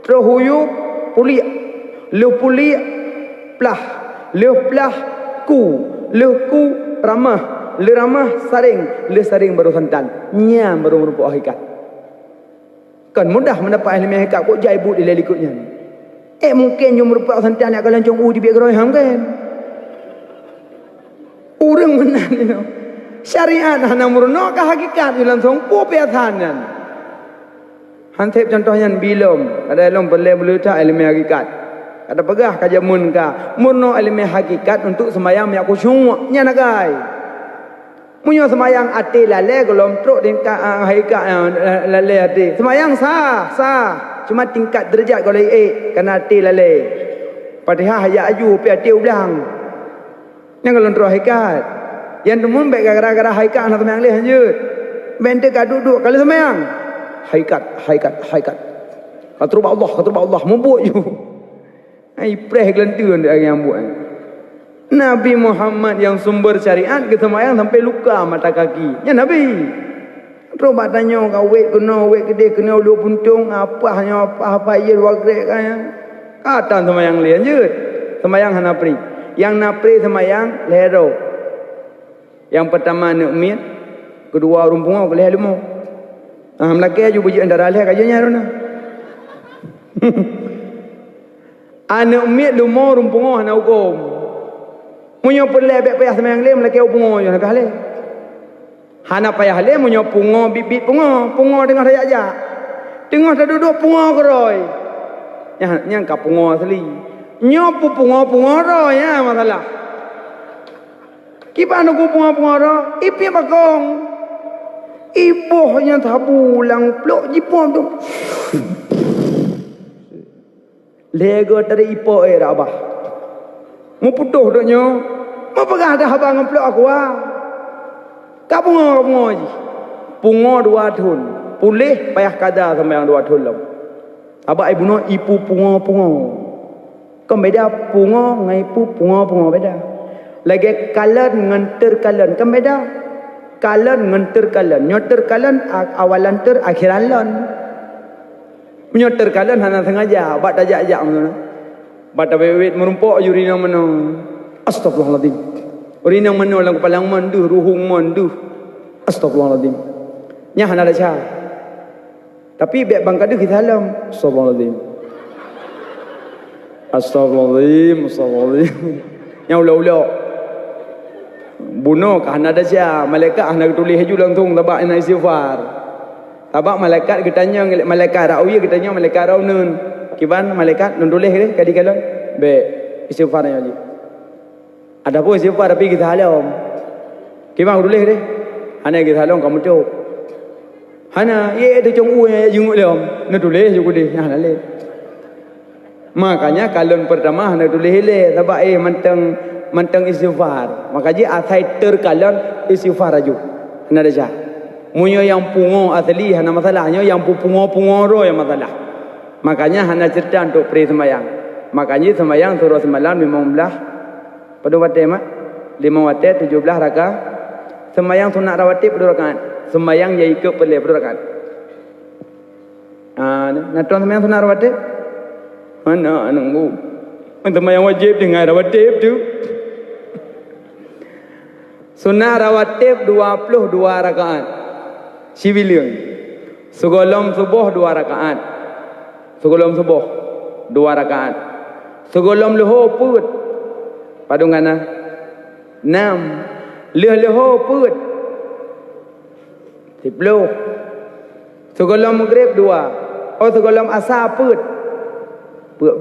terus huyuk pulik, leuh pulik pelah, leuh pelah ku, leuh ku ramah, leuh ramah saring, leuh saring baru santan, nyam baru merupakan hakikat. Kan mudah mendapat ilmu hakikat kok jaibut dia ikutnya. Mungkin yang merupakan santan yang akan lancung di biar geroyam kan. Orang benar ni no. Syariat hana murno ke hakikat langsung po piathanan. Hantep contohnya bilom, ada ilmu boleh tak ilmu hakikat. Ada pegah ka jamun ka murno ilmu hakikat untuk sembahyang yak khusyuk nya nagai. Munyo sembahyang ati lale golom truk tingkat hakikat lale ati. Sembahyang sah. Cuma tingkat derajat kalau kerana ati lale. Padahal haya aju pi ati ulang. Yang kalau terus hakikat. Yang temun baik gara-gara hakikat nak sembahyang leh lanjut. Bente ka duduk kalau sembahyang. Hakikat. Kata Allah, mubuk je. Ai preh gelentun dia yang buat. Nabi Muhammad yang sumber syariat ke sembahyang sampai luka mata kaki. Ya Nabi. Terus bak tanya kau wait gede kena ulu puntung apa ye dua grek kan. Kata sembahyang leh lanjut. Sembahyang hana pri. Yang napri sembahyang lero. Yang pertama nekmit, kedua rumpungo kelih lemo. Melaki aju buji antara leh kajanya rona. Anak umit lumo rumpungo hana hukum. Munyo peleh bek payah sembahyang leh melaki upungo je nak leh. Hana payah leh munyo pungo bibit pungo dengan raya aja. Tengah dah duduk pungo keroi. Yang ka pungo asli. Nyopu pungo ro ya masalah. Kipa nuku pungo ro, ipi bakong. Ipoh yang tabu lang plok jipom tu. Lego dari ipoh rabah. Mu putuh doknyo. Mu pegah dah abang plok aku ah. Ka pungo ji. Pungo 2 thun. Pulih payah kada sampai yang 2 thun lam. Abak ibu no ipu pungo. Kau beda pungo ngai pu pungo beda. Lagi kalen nganter kalen kan beda. Kalen nganter kalen, nyoter kalen awalan ter akhiran lon. Menyoter kalen hana sengaja, bat ajak-ajak mana. Bat wewet merumpok urina mana. Astagfirullahaladzim. Urina mana lang palang mandu, ruhung mandu. Astagfirullahaladzim. Nya hana daca. Tapi biak bangkadu kita alam. Astagfirullahaladzim. Yang ulau-ulau. Bunuh kah hana daca. Malaikat hana tulis haju langsung tabak ina istighfar. Tabak malaikat ketanya malaikat ra'uya ketanya malaikat ra'unun. Kiban malaikat nun tulis ke kadi kalon. Baik istighfarnya je. Ada pun istighfar tapi kita halam. Kiban tulis deh. Hana kita halam kamu tu. Hana ye tu cung u ya jenguk leom. Nun tulis juga deh. Hana le. Makanya kalon pertama hendak tulis le sebab manteng istighfar. Makanya asai terkalon istighfar aju. Hana daca. Munyo yang pungo asli hana masalahnya yang pungo ro yang masalah. Makanya hana cerita untuk pre sembahyang. Makanya sembahyang surah semalam 15 pada waktu mak 5 waktu 17 rakaat. Sembahyang sunat rawatib pada rakaat. Sembahyang yang ikut pelih pada rakaat. Natuan sembahyang sunat rawatib mana nunggu. Sembahyang wajib dengan rawatib tu. Sunat rawatib 22 rakaat. Civilian. Segolong subuh 2 rakaat. Segolong subuh 2 rakaat. Segolong luhur put. Padungana 6. Luhur put 10. Segolong maghrib 2. Segolong asar put 12.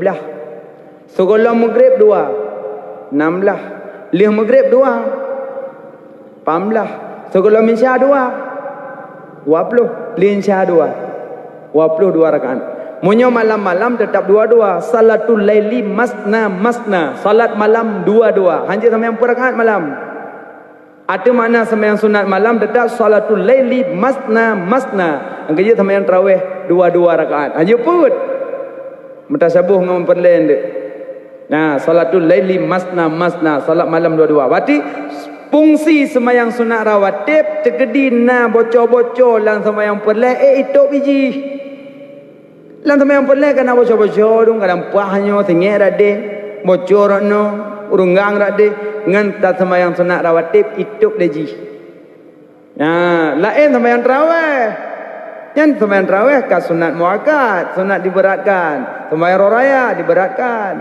Segolong maghrib 2. 16. Luhur maghrib 2. 18. Segolong isya 2. 20 linsya 2 rakaat. Munyo malam-malam tetap 2 salatul laili masna. Salat malam 2 hanya sembahyang per rakaat malam. Ada makna sembahyang sunat malam tetap salatul laili masna. Angkanya sembahyang tarawih 2 rakaat. Hanya put. Mutasabuh ngam perlen dek. Nah, salatul laili masna. Salat malam 2. Berarti fungsi sembahyang sunat rawatib tegedi na bocor-bocor lang sembahyang perleh itu biji. Lan sembahyang pelai kan bocor-bocor dong kadang pahanyo tengek rade bocor no urungang rade ngan ta sembahyang sunat rawatib ituk leji. Nah, lain sembahyang tarawih. Yang sembahyang tarawih ka sunat muakkad, sunat diberatkan. Sembahyang raya diberatkan.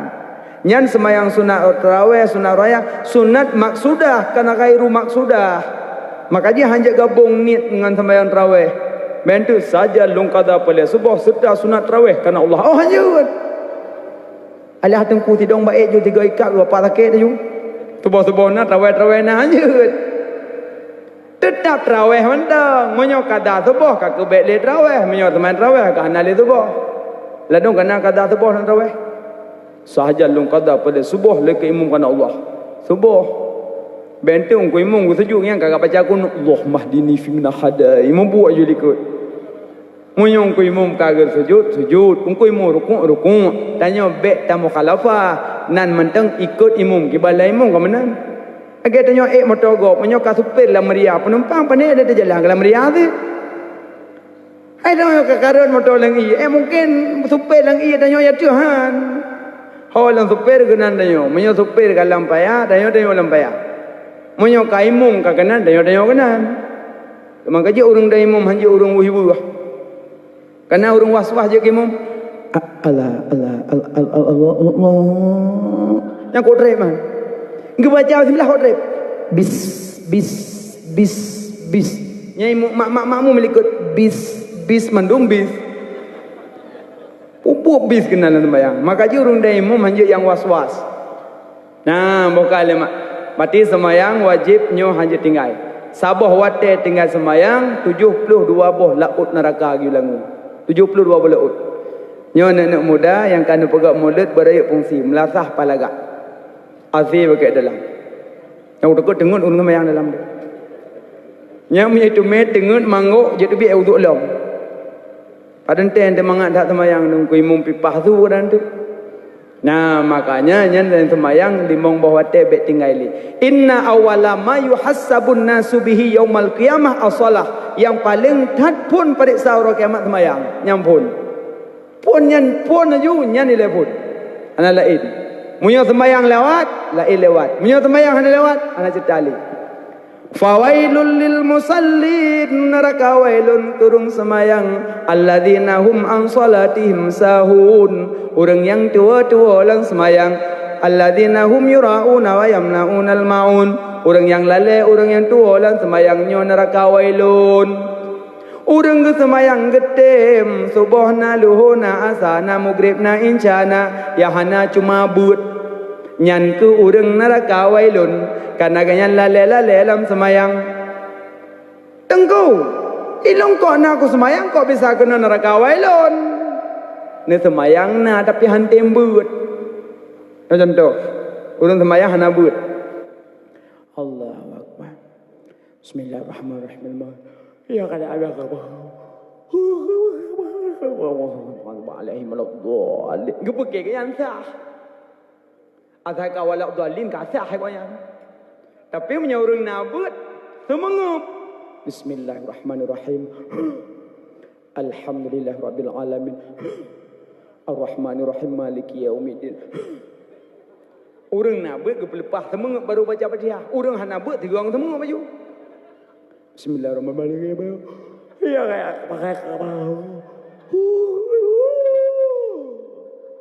Yang sembahyang sunat tarawih, sunat raya, sunat maksudah kana khairu maksudah. Maka dia hanya gabung niat dengan sembahyang tarawih. Bentu saja lungkada pada subuh serta sunat tarawih karena Allah. Oh hanya. Alah tengku tidong baik ju 3 ikat 2 pakai tu. Subuh-subuh na tarawih na hanya. Tetap tarawih mentang. Menyo kada subuh ka kebek le tarawih, menyo teman tarawih ka hanal le subuh. Ladung kana kada subuh dan tarawih. Sahaja lungkada pada subuh le ke imam kana Allah. Subuh bentung ku imam ku sejuk yang kagak baca kunut Allah mahdini fi min hada. Imam buat je ikut. Munyong ku imam kagak sujud, ku imam rukuk. Tanya bek tamu khalafah nan mentang ikut imam ki balai imam ke menan. Agak tanya motogop, menyo ka supir la meriah penumpang pandai ada jalan ke la meriah tu. Hai tanya ka karun motor lang mungkin supir lang tanya ya Tuhan. Ho lang supir kenan tanya, menyo supir ka lampaya, tanya lampaya. Menyo ka imam ka kanan, tanya kanan. Maka je urang da imam hanje urang wuh-wuh. Karena urang was-was je ke imam. Allah. Yang kau trip man. Engkau baca bismillah kau trip. Bis. Nyai makmu melikut bis mandung bis. Pupuk bis kenalan sembahyang. Maka je urang da imam hanje yang was-was. Nah, bukan lemak. Berarti sembahyang wajib nyo hanya tinggal. Sabah wate tinggal sembahyang 72 boh laut neraka gilangu. 72 boh laut. Nyo anak muda yang kanu pegak mulut berayuk fungsi melasah palagak. Azi pakai dalam. Yang udah dengun urang sembahyang dalam dia. Yang punya itu met dengun mangok je tu bi uduk long. Padan ten mangat dak sembahyang nungku imam pipah tu dan tu. Nah makanya nyan dalam sembahyang limong bawah tebek tinggali. Inna awala ma yuhassabun nasu bihi yaumal qiyamah as-salah. Yang paling tat pun periksa orang kiamat sembahyang. Nyam pun. Pun nyan pun aju nyan nilai pun. Ana lain. Munyo sembahyang lewat, lain lewat. Munyo sembahyang hana lewat, ana cetali. Fawailul lil musallin neraka wailun turung semayang alladzina hum an salatihim sahun orang yang tua-tua lang semayang alladzina hum yurauna wa yamnaunal maun orang yang lalai orang yang tua lang semayangnya neraka wailun orang ke semayang getem subuhna luhuna asana mugribna insyana yahana cuma but nyan ke orang neraka wailun karena ganyan lale-lale dalam semayang. Tengku, ilong kok nak aku semayang kok bisa kena neraka wailun. Ni semayang na tapi hantem but. Contoh, urang semayang hana but. Allahu Akbar. Bismillahirrahmanirrahim. Ya kada ada apa. Alaihim waladhdallin. Gepeke ke yang sah. Azhaka waladhdallin ka sah hai yang. Tapi punya orang nabut semangat. Bismillahirrahmanirrahim. Alhamdulillah rabbil alamin. Ar-Rahmanirrahim maliki yaumiddin. Orang nabut ke pelepah semangat baru baca Fatihah. Orang hana nabut tiga orang semangat baju. Bismillahirrahmanirrahim. Ya kayak pakai kapal.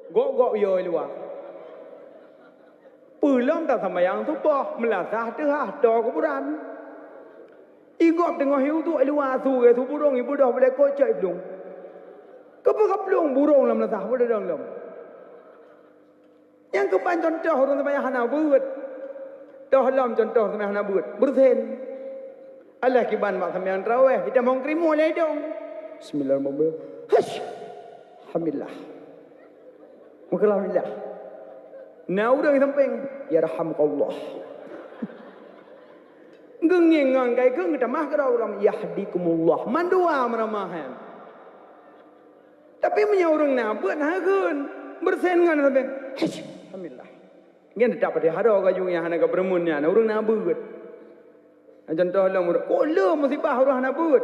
Gok yo luar. Pulang tak sembahyang tu bah melasah dah do kuburan. Igop tengah hiu tu luar tu ke tu burung ibu dah boleh kocok belum. Kepa-keplung burung lam melasah boleh dong. Yang kepan contoh orang sembahyang hana buat. Dah lam contoh sembahyang hana buat. Bersen. Allah kiban mak sembahyang tarawih kita mau krimu le dong. Bismillahirrahmanirrahim. Hash. Alhamdulillah. Alhamdulillah. Nah orang samping ya rahmatullah. Gengengang kai geng kita mah kada orang yahdikumullah. Mandua meramahan. Tapi punya orang nabut hagun bersen ngan samping. Alhamdulillah. Ngan tak pada haro ka jung yang hana ka bermunnya orang nabut. Contoh lah murid. Oh le musibah orang nabut.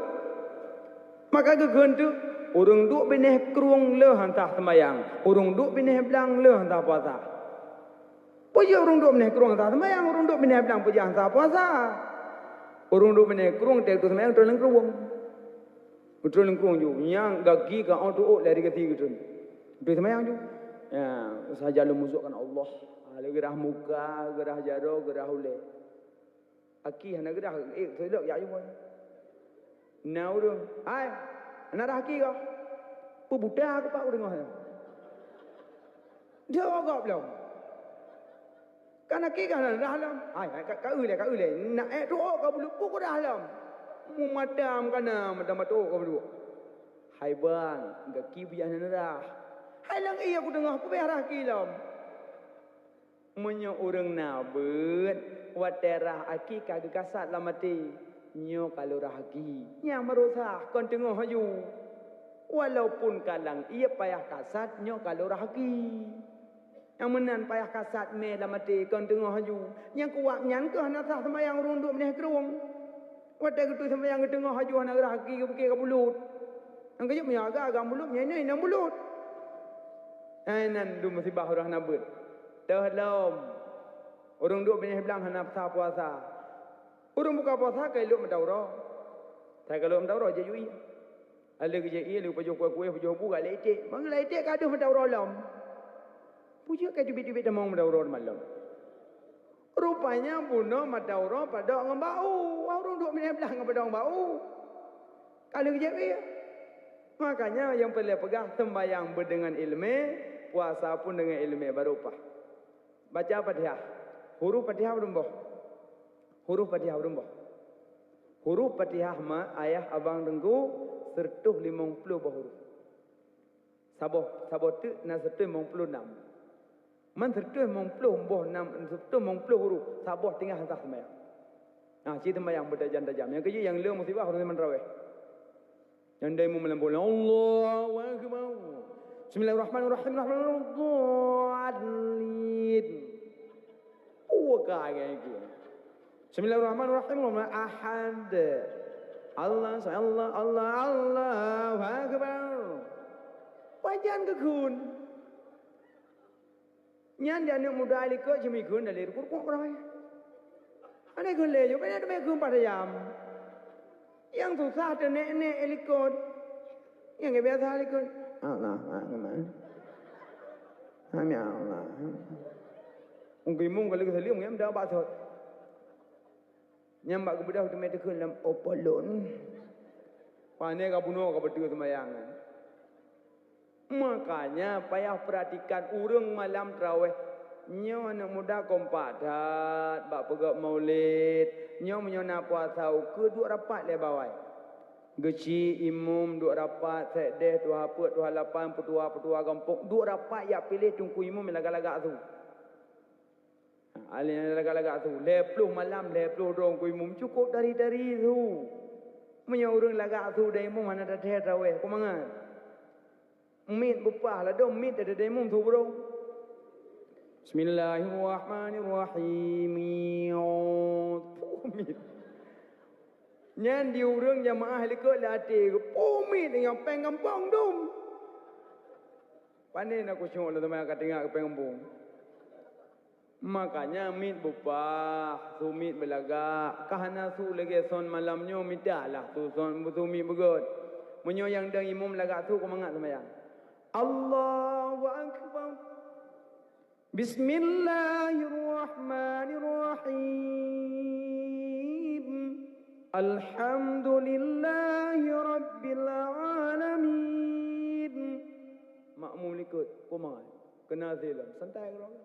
Maka geun tu urung duk bineh kerung le hantah sembayang, urung duk bineh belang le hantah puasa. Puja urung duk bineh kerung hantah sembayang, urung duk bineh belang puja hantah puasa. Urung duk bineh kerung tek tu sembayang tu leng kerung. Betul leng kerung ju, yang gagi ka on tu dari keti gitu. Tu sembayang ju. Ya, saja lu musuhkan Allah. Lalu gerah muka, gerah jaro, gerah ule. Aki hana gerah selok ya ju. Now tu, ai, hana dah aki kau. Pu budak aku pak aku dengar. Dia agak belum. Kan aki kan dah dalam. Ai, ka ule. Nak tu kau belum pu kau dah dalam. Mu madam kana, madam tu kau belum. Hai bang, gaki biar hana dah. Hai lang iya aku dengar aku biar aki lam. Menyo orang nabut waterah aki kagak kasat lah mati nyo kalau rahagi nya merosah kon tengok haju walaupun kadang ia payah kasat nyo kalau rahagi yang menan payah kasat me lah mati kon tengok haju yang kuat nyan ke hana sah sembayang runduk meneh kerung wadah gitu sembayang tengok haju hana rahagi ke pikir ke bulut yang kejap menyaga agak bulut nyai nang bulut nan du musibah orang nabut terlom orang duk bineh belang hana puasa orang buka puasa kai luk mendauro tai kalau mendauro je yui ale ke je lu pajo kuih pajo bu ga lete mang lete ka du mendauro lam puja ka jubit-jubit demong mendauro malam rupanya buno mendauro pada ngembau orang duk bineh belang pada ngembau kalau ke je makanya yang perlu pegang sembahyang berdengan ilmu puasa pun dengan ilmu berupa baca Fatihah huruf Fatihah berumbuh huruf Fatihah berumbuh huruf Fatihah ma ayah abang dengku sertuh 50 huruf saboh tu na sertuh 56 man sertuh 50 boh 6 sertuh 50 huruf saboh tinggal hantar sembahyang cerita sembahyang bertajam-tajam yang kerja yang leu musibah harus menraweh yang dai mu melambul Allahu akbar Bismillahirrahmanirrahim Rahmanirrahim Uwaka gitu Bismillahirrahmanirrahim Ahad Allah Allahu akbar Wajan ke kun nyan dia nak muda ali ke jemi kun dari kurkuk rai ane kun le jo kan ada me kun pada jam yang susah tu nek elikot yang biasa elikot Allah kemana Hami Allah ungki mung kalau kita lihat dah basot nyambak ke bedah tu mete kun lam opolon pane ka bunuh ka betul sembahyang makanya payah perhatikan urang malam tarawih nyo anak muda kompadat bak pegak maulid nyo menyona puasa ke dua rapat le bawai geci imum dua rapat sedeh dua haput dua lapan petua gampung dua rapat ya pilih tungku imum lagak-lagak tu alih lagak-lagak tu 10 malam 10 dong ku imum cukup dari tu menyo urang lagak tu dai imum mana dah tarawih ku mangan mit bupah lah dong mit ada dai imum tu bro Bismillahirrahmanirrahim. Pumit. Nyan di urang jamaah lekot latih ke pumit yang pengampung dum. Panen aku syok lah teman kat tengah ke pengampung. Makanya mit bupah, sumit belagak. Kahana su lagi son malamnya mitahlah tu son sumit begot. Menyo yang dang imam lagak tu ko mangat sembahyang. Allahu akbar. Bismillahirrahmanirrahim. Alhamdulillahi rabbil alamin. Makmum ikut, kumangan. Kena zilam, santai orang.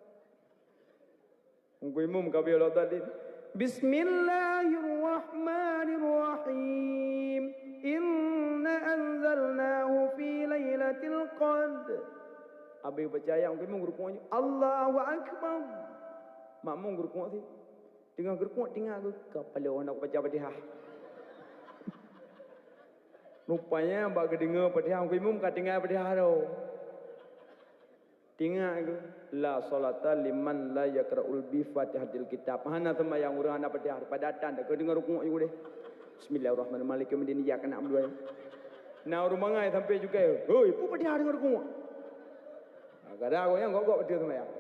Ungku imam kabir Allah tadi. Bismillahirrahmanirrahim. Inna anzalnahu fi lailatul qadr. Habis percaya orang imam gerukuknya Allahu akbar. Makmum gerukuk sih. Tengah gerukuk tinggal kepala orang nak baca Fatihah. Rupanya bak dengar Fatihah orang imam kat tinggal Fatihah tu. Tinggal ke la salata liman la yaqra'ul bi Fatihatil kitab. Hana sembahyang orang nak Fatihah pada datang dak dengar rukuk you deh. Bismillahirrahmanirrahim. Maliki yaumiddin iyyaka na'budu wa Nah rumah ngai sampai juga. Hoi, apa dia dengar aku? Kadang aku yang gok betul sembahyang.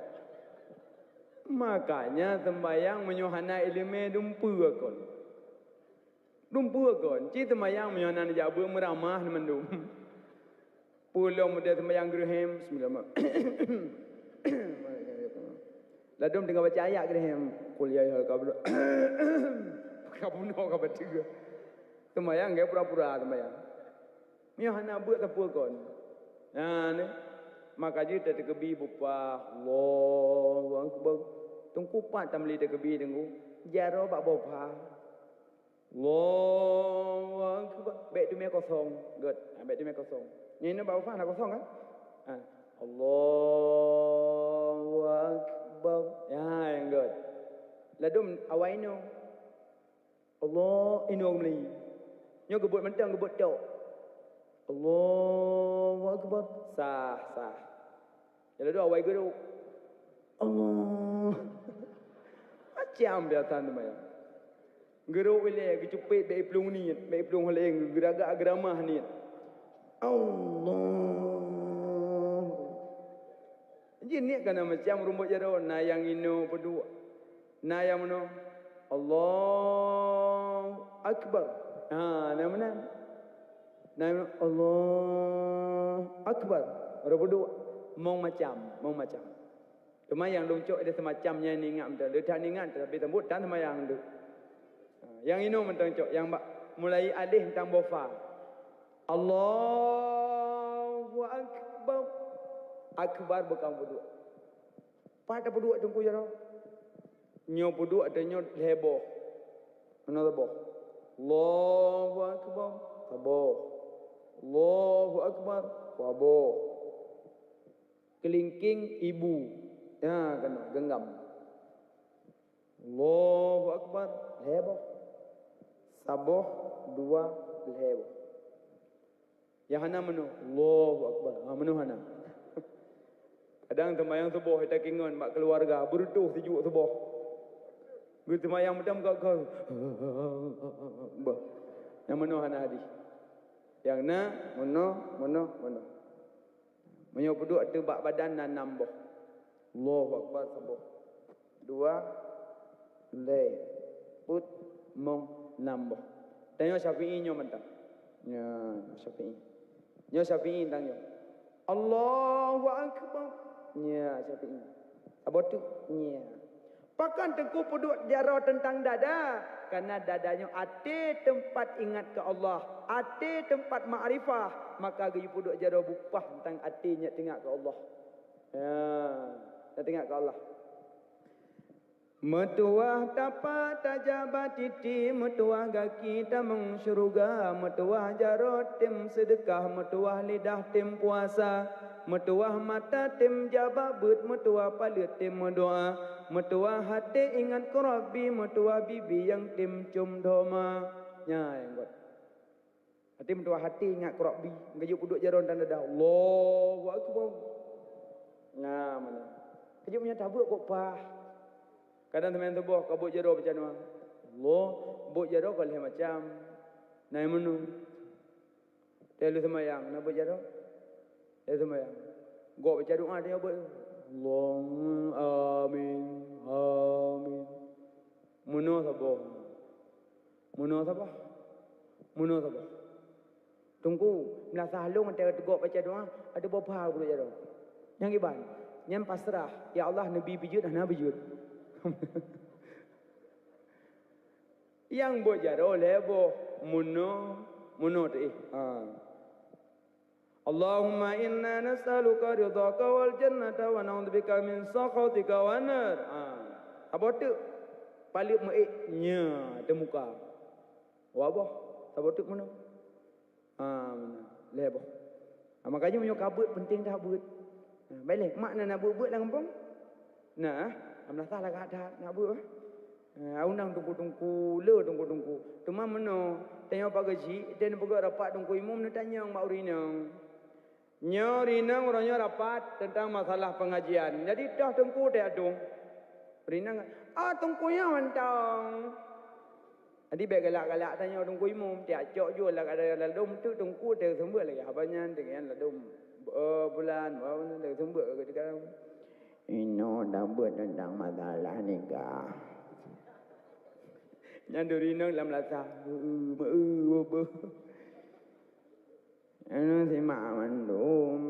Makanya sembahyang menyuhana ilmu dumpu akon. Dumpu akon. Ci sembahyang menyuhana jabu meramah mendum. Pulau muda sembahyang gerhem bismillah. Ladum tengah baca ayat gerhem. Qul ya ayyuhal kafirun. Kabuno ka baca. Sembahyang ge pura-pura sembahyang. Menyuhana buat apa kon? Nah ni maka dia terkebi bupa Allahu akbar. Tungku pat tamli terkebi tunggu. Jaro bak bopa. Allahu akbar. Baik tu me kosong. Good. Baik tu me kosong. Ni bak bopa nak kosong kan? Allahu akbar. Ya yang good. Ladum awai no. Allah ino meli. Nyo gebut mentang gebut tok. Allahu akbar. Sah. Jadi doa awai geru. Allah. Macam biasa tu maya. Geru ile kecupit be plung ni, be plung holeng geragak agramah ni. Allah. Jadi ni kan macam rumbut jaro nayang ino pedua. Nayang mano? Allahu akbar. Nama mana? Nama Allah akbar. Orang berdua mau macam. Cuma yang luncuk ada semacamnya ni ingat betul. Dia tak ingat tapi tembut dan sama yang tu. Yang ini mentang cok yang mulai alih tentang bofa. Allahu akbar. Akbar bukan berdua. Pada berdua tunggu jaro. Nyo berdua ada nyo heboh. Mana heboh? Allahu akbar. Heboh. Allahu akbar. Heboh. Kelingking ibu. Ya kena genggam. Allahu akbar. Heboh. Saboh dua heboh. Yang hana menu. Allahu akbar. Menu hana. Kadang temayang subuh kita kingon mak keluarga berduh sejuk subuh. Gue temayang macam kau. Yang menu hana hadis. Yang na menu. Menyo peduk tebak badan dan nambah. Allahu akbar sabuh. Dua le put mong nambah. Tanya Syafi'i nyo mentang. Ya Syafi'i. Nyo Syafi'i tanya. Allahu akbar. Ya Syafi'i. Apa tu? Ya. Pakan tengku peduk jaro tentang dada. Karena dadanya ate tempat ingat ke Allah. Ate tempat ma'rifah. Maka gaya peduk jaro bupah tentang atinya tengok ke Allah. Ya. Tengok ke Allah. Metuah tapak tajabat titi, metuah gaki tamang syurga, metuah jarot tim sedekah, metuah lidah tim puasa, metuah mata tim jababut, metuah palit tim doa, metuah hati ingat ke Rabbi, metuah bibi yang tim cum doma. Ya yang buat. Hati metuah hati ingat ke Rabbi, ngajuk puduk jaron tanda dah. Allahu akbar. Nah mana? Kajuk punya tabuk kok pah. Kadang teman tubuh kabut jero macam mana? Allah, buk jero kalau macam naik menu. Telu semayang, nak buk jero? Telu semayang. Gok baca doa dia buat. Allah, amin. Menu sabah. Tunggu, nak sahlung antara gok baca doa, ada berapa buk jero? Yang iban, yang pasrah. Ya Allah, Nabi bijud dan Nabi bijud. Yang bojaro lebo muno tu Allahumma inna nas'aluka ridhaka wal jannata wa na'udzubika min sakhatika wan nar. Apa tu? Palik meik nya temuka. Wa boh, apa tu muno? Lebo. Makanya menyo kabut penting dah but. Baik makna nak but lah kampung. Nah, amlah salah ada nak buat. Undang tunggu. Cuma meno tanya pak gaji, dan pegak rapat tunggu imam nak tanya mak urinang. Nyorinang orangnya rapat tentang masalah pengajian. Jadi dah tunggu dia adung. Urinang, tunggunya mantang. Adi baik galak-galak tanya tungku imam, dia acok jual lah ada dom tu tungku dia sembut lagi. Abangnya dengan lah dom bulan, dia sembut ke dekat. Ino dah buat tentang masalah nikah. Nyandur ino dalam lasa. Ano si mamandum.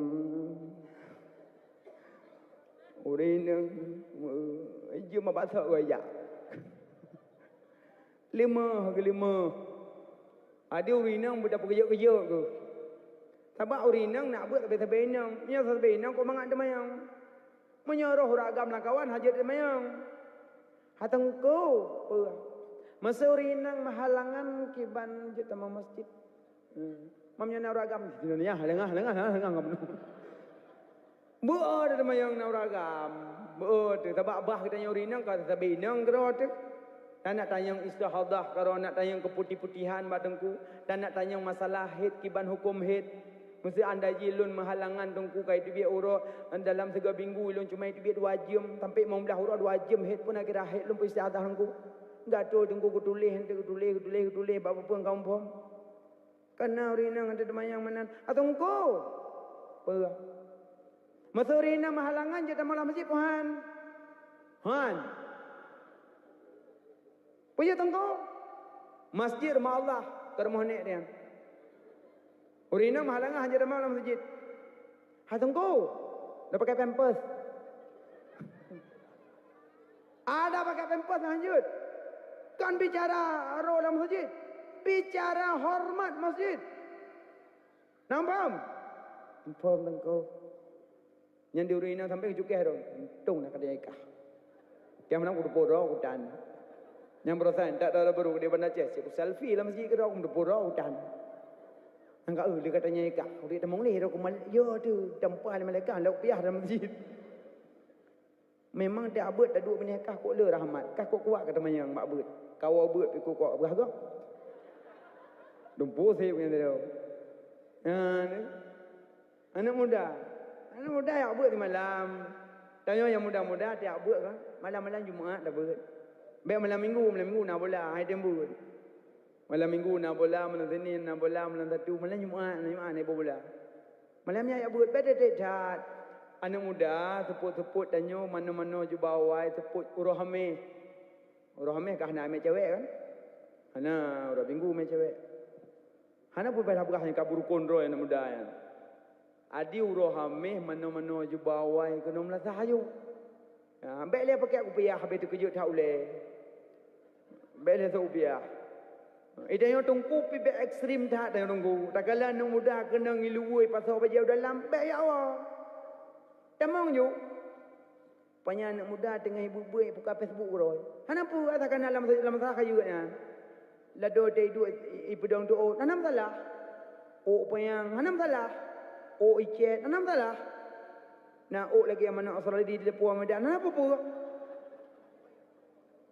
Urinang jom masak gaya. Lima. Ada urinang budak kerja ke. Sebab urinang nak buat sampai benang. Nya sampai benang kau mangat demayang. Menyuruh ragam lah kawan hajat demayang. Hatang kau. Masa urinang mahalangan kiban je tamang masjid. Mamnya nak ragam di dunia lengah. Buat demayang nak ragam. Buat sebab bah kita urinang kata sampai benang kerot. Dan nak tanya istihadah, kalau nak tanya keputih-putihan badengku, dan nak tanya masalah haid, kiban hukum haid. Mesti anda jilun mahalangan tengku kai tu biar urut dalam 3 minggu ilun cuma itu biar 2 jam sampai mau belah urut 2 jam haid pun akhir haid lum istihadah tengku. Enggak tu tengku kutulis bapa pun kampung. Karena urina ada demayang manan atau engkau. Apa? Masa urina mahalangan je malam masjid puan. Han. Punya tengkau masjid rumah Allah ke rumah nek dia. Urina mahalangan hanya dalam masjid. Ha tengkau dah pakai pampers. Ada pakai pampers lanjut. Kan bicara roh dalam masjid. Bicara hormat masjid. Nampak? Nampak tengkau. Yang di urina sampai cukai dong. Untung nak ada ikah. Yang mana aku dapur hutan. Yang berasan tak ada baru dia bandar jas. Aku selfie lah masjid ke dah aku dapur hutan. Angkat dia katanya ikah. Dia temung ni aku ya tu tempah malaikat lauk piah dalam masjid. Memang dia abut tak duk menikah kok le rahmat. Kah kok kuat kata mayang mak abut. Kau abut pi kok berharga. Dumpu saya punya dia. Anak muda yang abut di malam. Tanya yang muda-muda dia abut kan. Malam-malam Jumaat dah abut. Baik malam minggu nak bola hai tembut. Malam minggu nak bola, malam Senin nak bola, malam Sabtu, malam Jumaat nak bola. Malamnya ya buat beda dekat. Anak muda seput-seput tanya mana-mana je bawai seput urahame. Urahame kah nak ambil cewek kan? Hana urah minggu ambil cewek. Hana pun pada bukan kabur kondro anak muda ya. Adi urahame mana-mana je bawai kena melasa hayu. Ya, ambil dia pakai rupiah habis tu kejut tak boleh. Ambil dia rupiah. Ida yang tungku pi be ekstrim dah dah tunggu. Tak kala anak muda kena ngiluoi pasal baju dalam be ya Allah. Tamang ju. Banyak anak muda tengah ibu-ibu buka Facebook roy. Hanapu katakan dalam masalah kayu nya. Lado dai du ibu dong tu oh, nanam salah. Oh payang hanam salah. Oh icet nanam salah. Nah oh lagi yang mana asal di depan medan apa pun.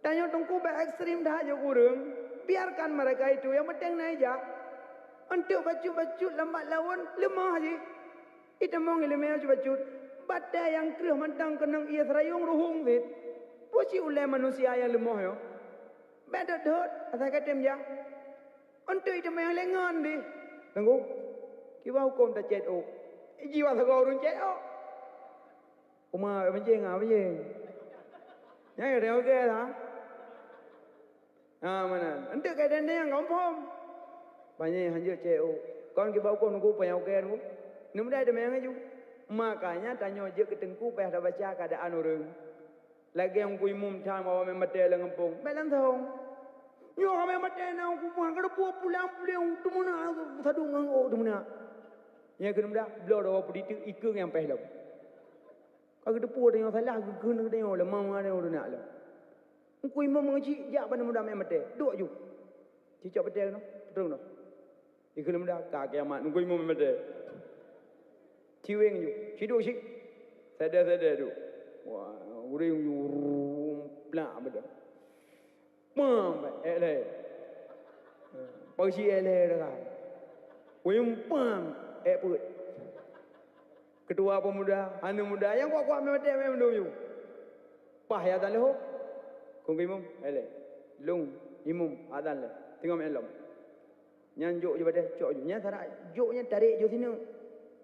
Tanya tungku be ekstrim dah je kurang. Biarkan mereka itu yang penting naik je. Untuk baju-baju lambat lawan lemah je. Itu mau lemah baju. Badai yang kerah mentang kenang ia serayung ruhung dit. Pusi ulai manusia yang lemah yo. Beda dot asal kata dia. Untuk itu yang lengan di. Tunggu. Kiwa hukum tak cet oh. Jiwa segau urun cet oh. Kuma menceng apa je? Ya dia okey lah. Mana? Untuk keadaan dia yang kompom. Banyak hanjur CEO. Kawan kita bawa nunggu payah okey nunggu. Nombor dah ada memang aja. Makanya tanya je ke tengku payah dah baca keadaan orang. Lagi yang ku imum cang bawa memang mati lang kampung. Belan thong. Yo kami mati na ku mah kada pulang tu mana sadu ngang tu mana. Ya kena dah blor bawa pudi tu ikeng yang payah dah. Kalau depu ada yang salah guna dia lah mama dia orang nak lah. Ku imam mengaji jak pada muda mai mate. Duk ju. Cicak betul no. Betul no. Ikut muda ka kiamat ku imam mate. Ciweng ju. Ciduk sik. Sada tu. Wah, uring ju plak betul. Pam ele. Pasi ele dah. Ku pam put. Ketua pemuda, anak muda yang kuat-kuat mai mate mai mendung ju. Pah ya tak leh. Kung imam ele. Lung Imam adzan le. Tengok malam. Nyan juk je pada cok je. Nyan sarak juknya tarik je sini.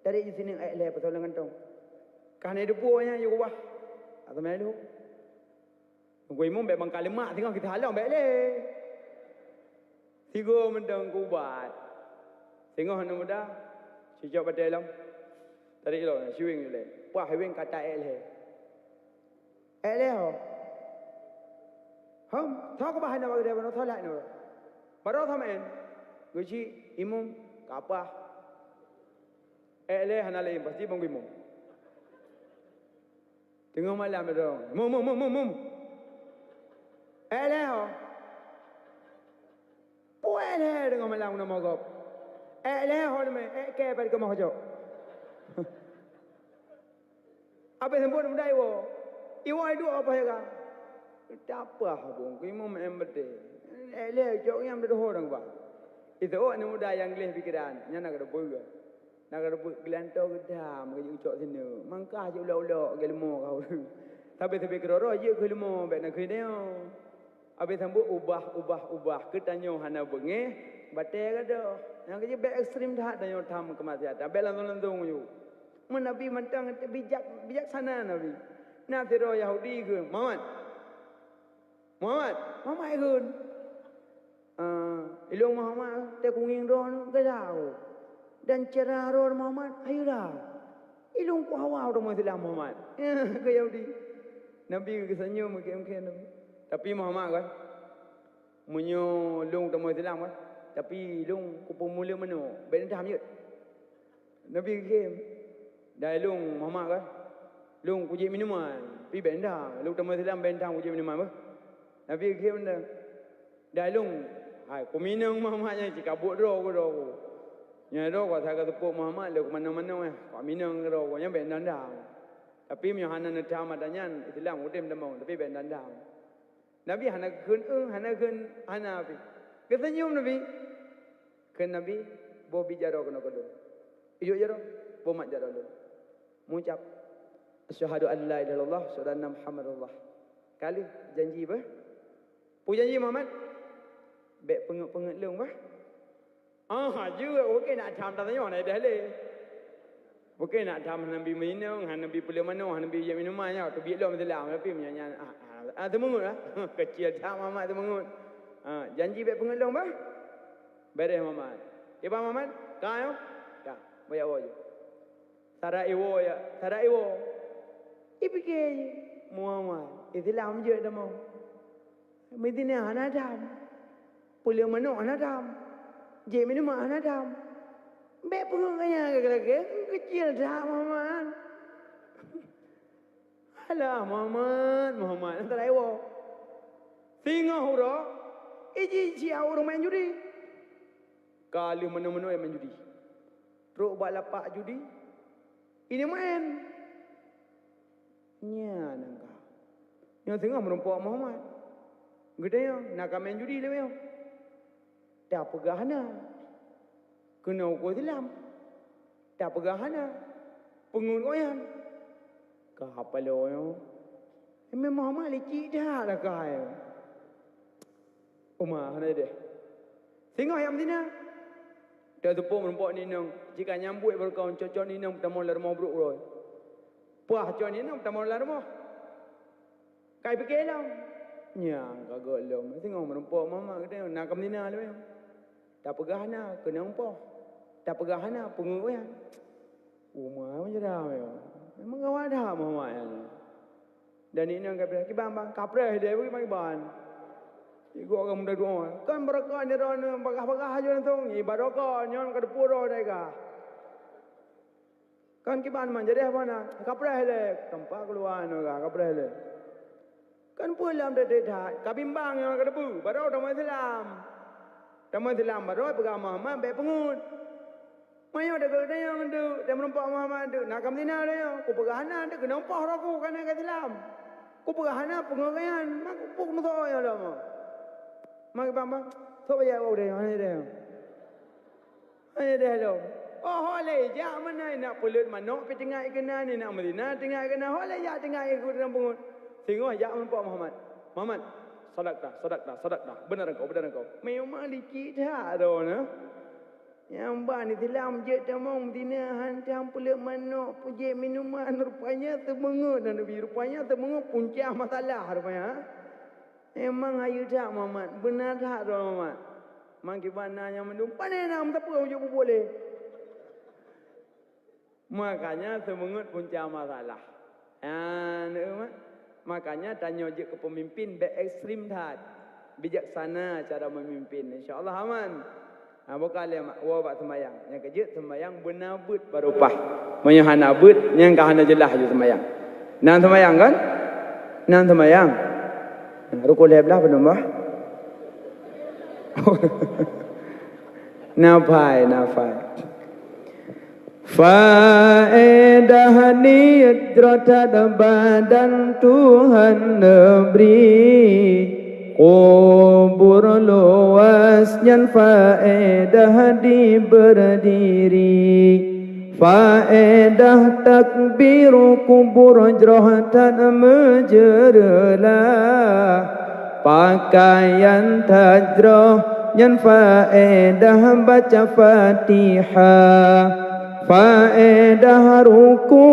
Tarik je sini ai le pasal ngantong. Kan ada puanya je ubah. Atau melu. Gua imam baik bang kalimat tengok kita halang baik le. Tiga mendang kubat. Tengok hanu muda. Cicak pada dalam. Tarik lo, siwing le. Puah wing kata ai le. Ai le ho. Hom, thao ko bahan na bagde bano thao lại nữa. Baro tham en. Người chi imam kapa. Ai le hana le pasti bang imam. Tengok malam dong. Mum. Ele ho. Puele dengan malang nama gop. Ele ho me ke pada ke mahjo. Apa sempur mudai wo. Iwo itu apa ya ka? Apa bong ki mum embete. Ele jok yang dah orang ba. Itu orang muda yang leh pikiran, nya nak ada boga. Nak ada gelanto gedam ke jok sini. Mangkah je ulo-ulo gelmo kau. Tapi keroro je gelmo bet nak kene. Habis sambut ubah ketanyo hana benge bate kada yang kerja back ekstrim dah tanyo tham kemaksiatan abel lantung you mun nabi mentang bijaksana nabi na tiro yahudi ke Muhammad keun ilung Muhammad te kunging ron ke dau dan cerah ron Muhammad ayo dah ilung ku hawa ro Islam Muhammad ke yahudi nabi ke senyum ke nabi. Tapi Muhammad kan munyo lung tamo Islam kan tapi lung ku pemula mano ben dah hamyut Nabi kem dai lung Muhammad kan lung ku je minuman pi ben dah lung tamo Islam ben dah ku je minuman apa Nabi kem dah dai lung hai ku minang Muhammad nya cikabut ro ku nya ro ko tha ka tepuk Muhammad le ku mana-mana ku minang ro ko nya ben dah tapi myo hanan dah madanyan Islam ku dem demong tapi ben dah Nabi hana pi. Kesenyum Nabi. Ke Nabi bo bijaro kono kodo. Iyo jaro bo mak jaro lo. Mengucap asyhadu an la ilaha illallah wa anna muhammadullah. Kali janji bah. Pu janji Muhammad. Bek penguk-penguk leung bah. Juga okey nak tham tak tanya nak dah le. Okey nak tham Nabi minum, Nabi pula mano, Nabi yang minumannya tu biar lo mesti tapi menyanyi temengut lah. Kecil tak Muhammad temengut. Janji baik pengelong bah. Beres Muhammad. Iba Muhammad, kau? Ya, bayar je. Tara iwo. Ipike Muhammad. Islam je dah mau. Medina hana dam. Pula mano hana dam. Je minum hana dam. Baik pengengnya kecil tak Muhammad. Alah Muhammad antara iwo. Singa hura. Iji orang main judi. Kali mana-mana yang main judi. Teruk balapak judi. Ini main. Nya nangka. Yang singa merompak Muhammad. Gede ya, nak main judi le yo. Tak pegahana. Kena ukur Islam. Tak pegahana. Pengurusan. Apa lo yo? Memang Muhammad licik dah lah kau. Umar hana deh. Tengok yang Madinah. Dah tepuk merempak ni nang. Jika nyambut berkau cocok ni nang pertama lah rumah buruk roy. Puah cocok ni nang pertama lah rumah. Kai fikir lah. Nyang kagak lo. Tengok merempak mama kata nak ke Madinah lo yo. Tak pegahana kena umpah. Tak pegahana pengurusan. Umar macam dah yo. Memang kau ada Muhammad yang ni. Dan ini yang kata, bang, kapreh dia pergi main ban. Iku orang muda dua. Kan berkah ni orang bagah-bagah aja nang. Ibadah kau nyon kada puro dai ka. Kan kiban man jadi apa nak? Kapreh le, tempat keluar no ka, kapreh le. Kan pulam dah kabimbang yang kada pu, baru dah Islam. Dah Islam baru pegang Muhammad baik pengut. Mayo dah kena yang tu, dah merempak Muhammad tu. Nak kamdina dia, ku pegahana dia kena umpah aku kana kat Islam. Ku pegahana pengorian, mak puk muto ya lama. Mak bang, tu bayar aku dia, mana dia? Mana dia lo? Oh, holeh ja mana nak pulut manok pi tengah kena ni nak Madinah tengah kena holeh ja tengah ikut dalam pungut. Tengok ja merempak Muhammad. Muhammad, Sadaqta. Benar engkau. Memang licik tak tu nah. Yang bah ni tilam je tamong tina hantam pula manok puji minuman rupanya temengut dan Nabi rupanya temengut punca masalah rupanya. Memang ayu tak Muhammad. Benar tak tu Muhammad. Mangki bana yang mendung panen nam tak apa ujung boleh. Makanya temengut punca masalah. Makanya tanya je ke pemimpin baik ekstrim tak. Bijaksana cara memimpin. InsyaAllah aman. Bukan dia buat sembahyang. Yang kejut sembahyang benabut barupah. Punya hana but yang kahana jelah je sembahyang. Nan sembahyang kan? Nan sembahyang. Rukul belah penuh bah. Nafai. Faedah nidratat badan Tuhan beri. Kubur luasnya faedah di berdiri. Faedah takbir kubur jrohatan menjerlah. Pakaian tajroh yang faedah baca Fatihah. Faedah ruku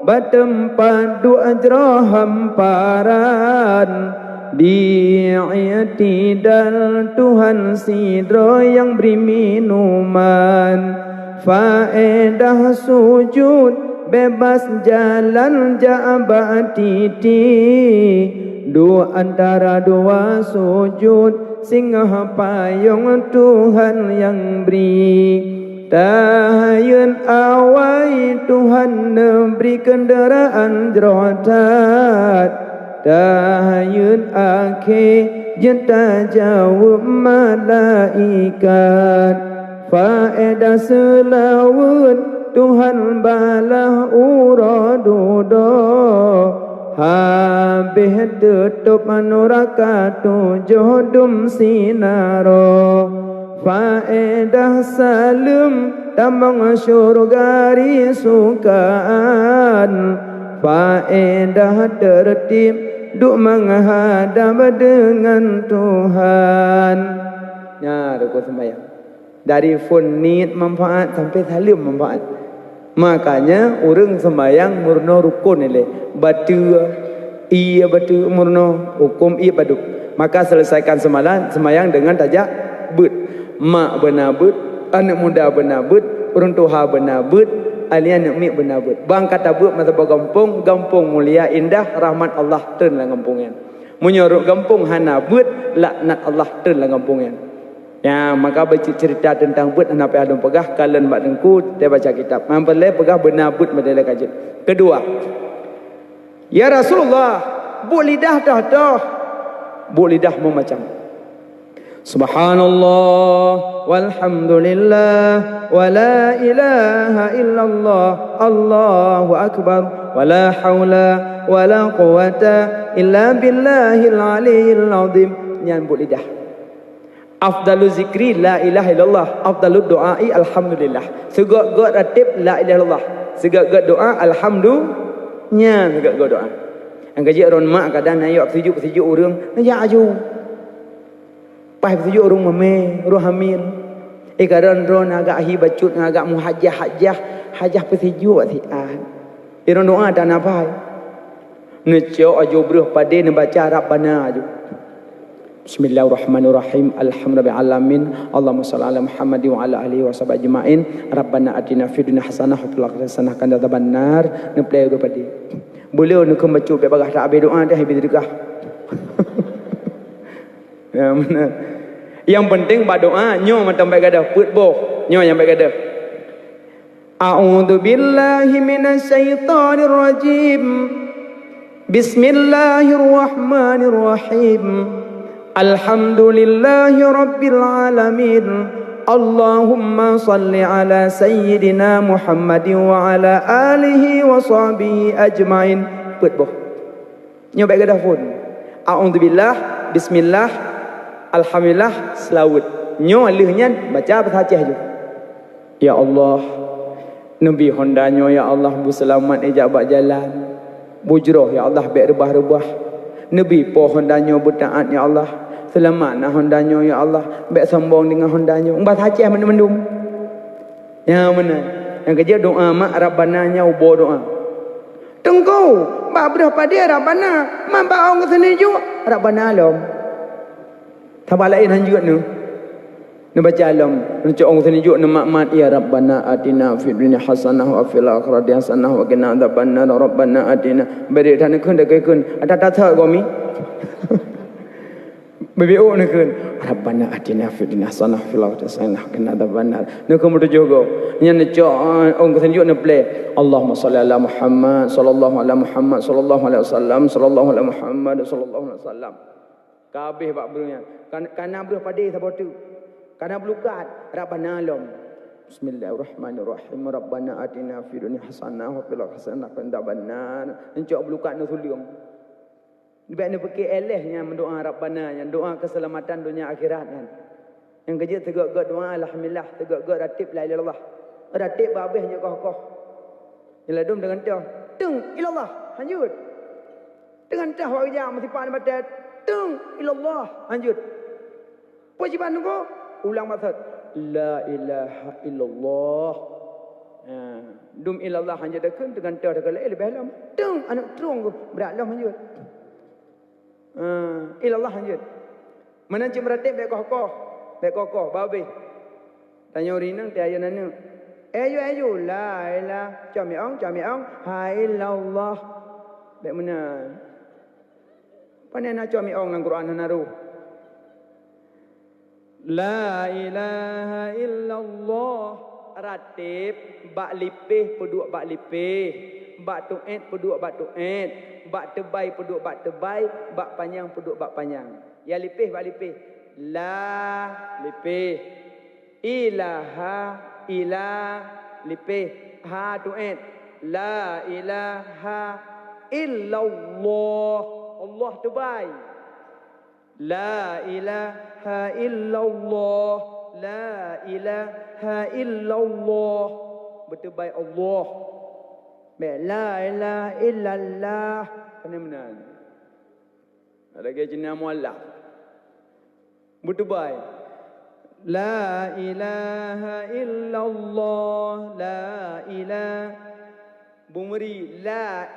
bertempat dua jroh hamparan. Di i'tidal Tuhan sidro yang beri minuman. Faedah sujud bebas jalan ja'abah titi. Dua antara dua sujud singgah payung Tuhan yang beri. Tahayun awai Tuhan beri kenderaan jerotat. Tahayun akhir jenta jawab malaikat. Faedah selawat Tuhan balah uradudo. Habis tutup manuraka tujuh dum sinaro. Faedah salam tambang syurga risukaan. Faedah tertib duk menghadap dengan Tuhan. Ya, rukun sembahyang. Dari phone need manfaat sampai salim manfaat. Makanya orang sembahyang murno rukun ni. Batu iya batu murno hukum iya baduk. Maka selesaikan sembahyang dengan tajak but. Mak benabut, anak muda benabut, orang tua benabut, alian nak mik benabut. Bang kata but masa gampung mulia indah rahmat Allah turun lah gampungan. Menyorok gampung hana but laknat Allah turun lah gampungan. Ya, maka baca cerita tentang but anak adon pegah kalian bak dengku dia baca kitab. Mampelai pegah benabut medela kaji. Kedua. Ya Rasulullah, bu lidah dah. Bu lidah memacam. Subhanallah walhamdulillah wa la ilaha illallah Allahu akbar wa la hawla wa la quwata illa billahil aliyyil azim. Nyan bu lidah. Afdalu zikri la ilaha illallah, afdalu du'ai alhamdulillah. Segak-gak ratib la ilaha illallah, segak-gak doa alhamdulillah, segak-gak doa. Ang kaji orang mak kadang ayok sejuk orang najak aju. Pai sejuk orang mame, orang hamil. Kadang ron agak hibacut agak hajah pesejuk asian. Iron doa dan apa? Neco aju bruh pade ne baca Rabbana aju. Bismillahirrahmanirrahim. Alhamdulillah alamin. Allahumma shalli ala Muhammad wa ala alihi wa sahbihi ajma'in. Rabbana atina fid dunya hasanah wa fil akhirati hasanah wa qina adzabannar. Ne play go pade. Boleh ne ke baca be bagah tak doa dah habis dekah. Ya benar. Yang penting berdoa nyo macam baik gadah put boh nyo yang baik gadah. A'udzu billahi minasy syaithanir rajim. Bismillahirrahmanirrahim. Alhamdulillahi rabbil alamin. Allahumma salli ala sayyidina Muhammad wa ala alihi wa sahbihi ajmain. Put boh nyo baik gadah pun. A'udzu billah, bismillah, alhamdulillah, selawat. Nyo alihnya baca berhajah je. Ya Allah, Nabi Hondanyo ya Allah bu selamat ejak bak jalan. Bujroh ya Allah baik rebah-rebah. Nabi po hondanyo bertaat ya Allah. Selamat nah hondanyo ya Allah. Baik sombong dengan hondanyo. Umbah hajah mendum. Yang mana? Yang kerja doa mak Rabbana nya ubo doa. Tunggu, ba berapa dia Rabbana? Man ba ong sini ju Rabbana lom. Tabalain hanjut nu. Nu baca alam, nu cok ong sini ju nu mak ya Rabbana atina fid dunya hasanah wa fil akhirati hasanah wa qina adzabannar Rabbana atina. Beri tan kun dak kun. Ada tak gomi? BBO ni kan Rabbana atina fid dunya hasanah fil akhirati hasanah wa qina adzabannar. Nu ko mutu jogo. Nya ne cok ong sini ju ne play. Allahumma shalli ala Muhammad sallallahu alaihi Muhammad sallallahu alaihi wasallam sallallahu alaihi Muhammad sallallahu alaihi wasallam. Kabeh bab brunya. Kana bruh pade sabotu. Kana belukat Rabbana alam. Bismillahirrahmanirrahim. Rabbana atina fid dunya hasanah wa fil akhirati hasanah wa qina adzabannar. Encok belukat nu suliung. Dibek ni pakai elehnya mendoa Rabbana, yang doa keselamatan dunia akhirat kan. Yang kerja tegak-tegak doa alhamdulillah, tegak-tegak ratib la ilaha illallah. Ratib babehnya koh-koh. Jeladum dengan tah. Tung ilallah lanjut. Dengan tah wa ijam mesti pan badat. Tung ilallah lanjut. Kewajiban tunggu ulang maksud la ilaha illallah. Dum ilallah lanjut dekan dengan tah dekat lebih dalam. Tung anak terung berat lah lanjut. Ilallah lanjut. Mana cim ratib baik koh-koh. Baik koh-koh babe. Tanya urinang tiaya nanu. Ayu la ilah jami'ong ha illallah. Baik mana? Pandai nak jami'ong dalam Quran naru. La ilaha illallah. Ratib bak lipih peduk bak lipih. Bak tu'et peduk bak tu'et. Bak tebai peduk bak tebai. Bak panjang peduk bak panjang. Ya lipih bak lipih. La lipih. Ilaha ilah lipih. Ha tu'et. La ilaha illallah. Allah tebai. La ilaha illallah. La ilaha illallah. Bertebai Allah. La ilaha illallah. Kena benar. Ada gaya jenis muallaf. Bertebai. La ilaha illallah. La ilaha. Bumeri. La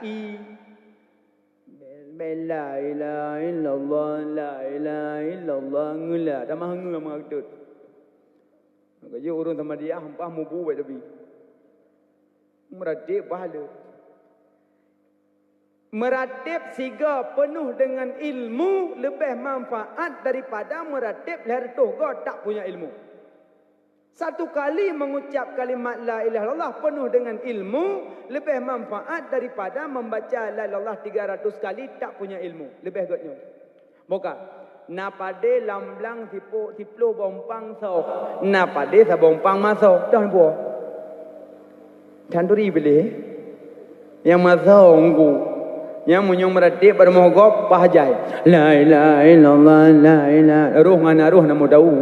ilaha illallah. La ilaha illallah. Ngula. Dah mahu ngula mengaktut. Kerja urun sama dia. Hampah mubu baik tapi. Meratib pahala. Meratib siga penuh dengan ilmu lebih manfaat daripada meratib lahir toga tak punya ilmu. Satu kali mengucap kalimat la ilaha illallah penuh dengan ilmu lebih manfaat daripada membaca la ilaha illallah 300 kali tak punya ilmu. Lebih gotnya. Boka. Napade lamblang tiplo bompang sok. Napade sa bompang masuk. Dah buah. Chanduri beli. Yang masuk nggu. Yang munyong meratib pada mohgop pahajai. La ilaha illallah la ilaha. Ruh ngana ruh namo dau.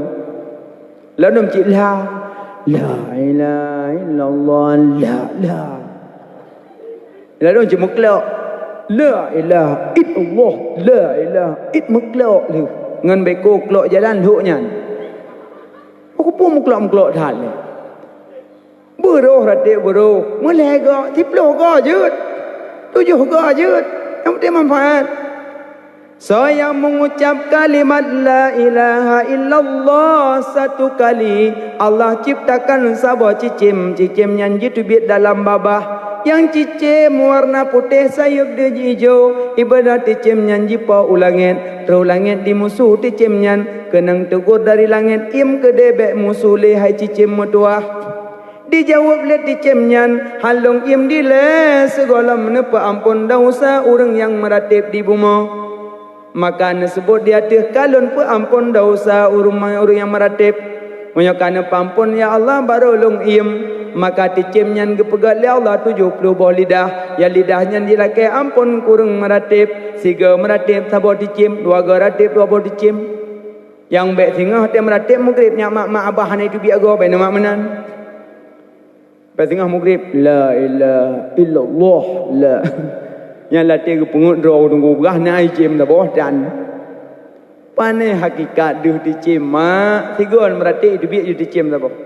Lalu cik la ilaha illallah la. Lalu cik muklak. La ilaha illallah la ilaha it muklak lu. Ngan beko klok jalan huknya. Aku pun muklak dah le. Beroh ratib beroh. Mulai ga tiplo ga jut. 7 ga jut. Yang penting manfaat. Saya mengucap kalimat la ilaha illallah satu kali. Allah ciptakan sabah cicim yang jitu biat dalam babah. Yang cicim warna putih sayup dia hijau. Ibadah cicim yang jipa ulangit. Terulangit di musuh cicim yang kenang tegur dari langit. Im kedebek musuh lehai cicim mutuah. Dijawab le cicim yang halong im dile segala menepa ampun dosa orang yang meratib di bumi. Maka sebut dia teh kalun pe ampun dosa orang yang meratib. Menyokana pampun ya Allah baru long im. Maka ticim yang gepegat li Allah 70 buah lidah. Ya lidahnya dilakai ampun kurang meratib. Siga meratib sabot ticim. 2 ga ratib 2 buah ticim. Yang baik singah dia meratib mugrib nyak mak abah itu biar go baik nama menan. Baik singah mugrib la ilaha illallah la. Yang latih ke pengut draw tunggu berah naik jem dah bawah dan. Panai hakikat duh di jem mak. Tigon merati itu biar di jem dah bawah.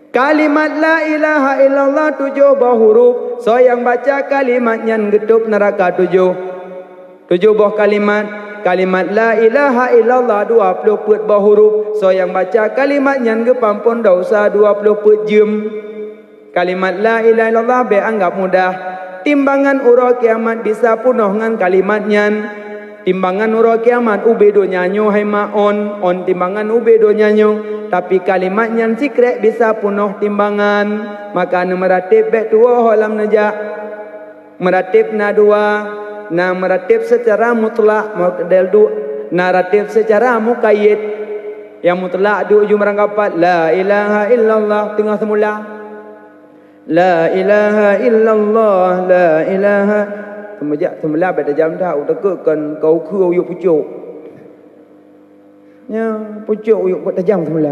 Kalimat la ilaha illallah 7 buah huruf. So yang baca kalimatnya getup neraka 7 buah kalimat. Kalimat la ilaha illallah 20 put buah huruf. So yang baca kalimatnya gepampun dosa 20 put jem. Kalimat la ilaha illallah be anggap mudah. Timbangan uro kiamat bisa punuh ngan kalimatnya. Timbangan uro kiamat ubedo nyanyo hai maon. On timbangan ubedo nyanyo. Tapi kalimatnya sikret bisa punuh timbangan. Maka meratib baik dua halam najak. Meratib na dua. Na meratib secara mutlak. Na ratib secara muqayyid. Yang mutlak di ujung merangkapat. La ilaha illallah. Tengah semula. La ilaha illallah. La ilaha. Semula pada jam dah. Utakkan kau kau yuk pucuk. Ya, pucuk uyuk buat tajam semula.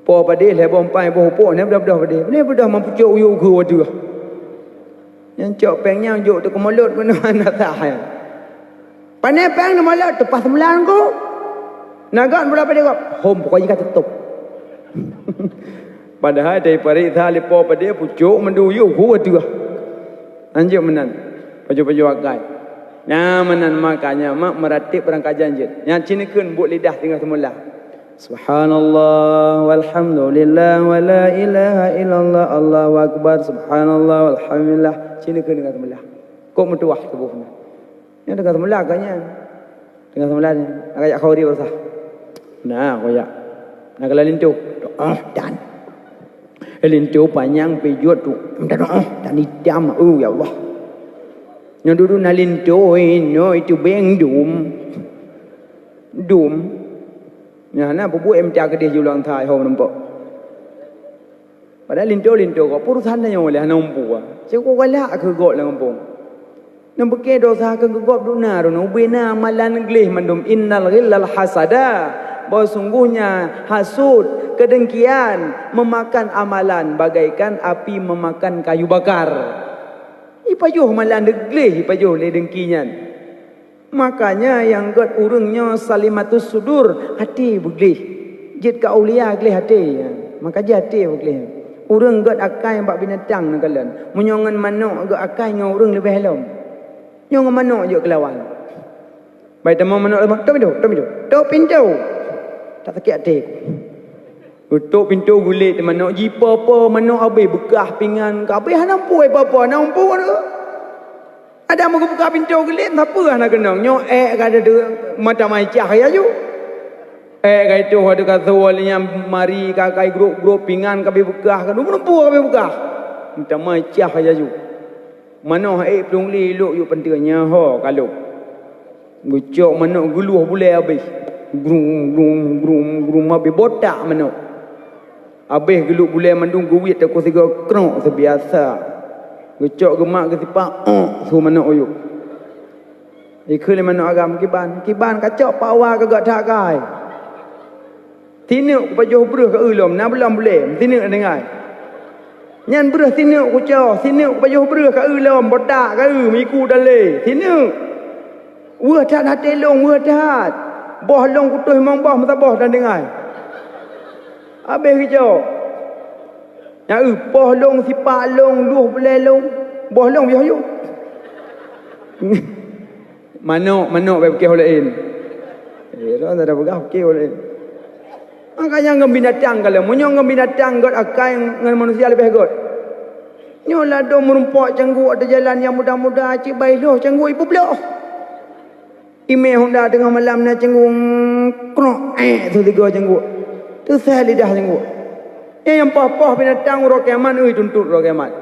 Po padih le bompai bo po ne bedah padih. Ni bedah mampucuk uyuk ku waduh. Yang cok pengnya juk tu kemulut mana nak tahu. Panai peng nak malat tepas sembilan ko. Nagat berapa dia kau? Home pokoknya kata tutup. Padahal dari parita lepo padih pucuk mendu uyuk ku waduh. Anjuk menan. Baju-baju agai. Nah, menan makanya mak meratib perangkat janjit. Yang cini kun buat lidah tinggal semula. Subhanallah walhamdulillah wa la ilaha illallah Allahu akbar subhanallah walhamdulillah. Cini kun tinggal semula. Kok metuah tubuhnya. Yang tinggal semula agaknya. Tinggal semula ni. Agak khauri bersah. Nah, koyak. Nak kalau lintu. Dan. Lintu panjang pijut tu. Dan hitam. Ya Allah. Yang dulu nalin no itu beng dum ya na bubu em cha ke dia julang thai hom nampak padahal linto kok purusan nya oleh nampu ah ceko kala ke gok la kampung nam beke dosa ke gok duna ro no bena malan glih mandum innal ghillal hasada bahwa sungguhnya hasud kedengkian memakan amalan bagaikan api memakan kayu bakar. Ipajuh malah degleh ipajuh le dengkinya. Makanya yang god urungnya salimatus sudur hati begleh. Jid ka aulia gleh hati ya. Maka hati begleh. Urung god akai bak binatang nak kalian. Menyongan manuk god akai ngau urung lebih helom. Nyong manuk je kelawan. Baik temu manuk tok pintu. Tak sakit hati. Tutup pintu gulit manuk jipa apa manuk habis bekah pinggan ke habis nampu apa nampu tu ada mau buka pintu gulit apa nak kena nyok kada de mata mai cah ya ju kai tu ada kata walinya mari kakai grup pinggan ke bekah kan nampu habis bekah mata mai cah ya ju manuk pelung liluk yu pentingnya ho kalau gucok manuk guluh boleh habis grum habis botak manuk. Habis geluk boleh mandung guwit aku tiga krok sebiasa. Gecok gemak ke tipak su manuk uyuk. Ikut le manuk agam kiban kacok pawa ke gak tak kai. Tinuk pajuh beruh ke ulum na belum boleh. Tinuk dengai. Nyan beruh tinuk ku cah, tinuk pajuh beruh ke ulum bodak ke miku dale. Tinuk. Wah tak nak telong wah tak. Boh long kutuh mong boh boh dan dengai. Habis kejap. Yang poh long sipak long luh boleh long. Boh long biar yuk. Manuk baik fikir olain. Orang tak ada pegah fikir olain. Makanya ngam binatang kalau munyong ngam binatang god akai dengan manusia lebih god. Nyolah dong merumpak canggu ada jalan yang mudah-mudah cik baik loh canggu ibu belah. Email Honda tengah malam nak canggu krok tu tiga canggu. Tu saya lidah tengok. Yang pah-pah binatang urok kiamat tuntut urok kiamat.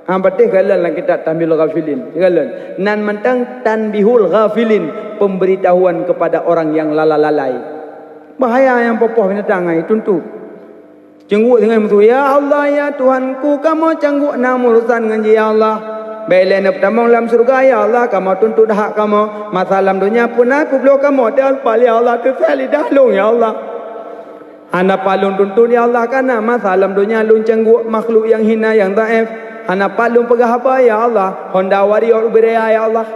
Patih galan lah kita tambil ghafilin. Galan. Nan mentang tanbihul ghafilin, pemberitahuan kepada orang yang lalai. Bahaya yang pah-pah binatang tuntut. Cengguk dengan musuh. Ya Allah ya Tuhanku, kamu cengguk nam urusan dengan ya Allah. Baiklah nak pertama dalam surga ya Allah, kamu tuntut hak kamu. Masalah dunia pun aku belum kamu dan pali Allah tu saya lidah long ya Allah. Anda palung tuntun ya Allah karena masalah dunia lun cenggu makhluk yang hina yang dhaif. Hana palung pegah apa ya Allah. Honda Wario berea ya Allah.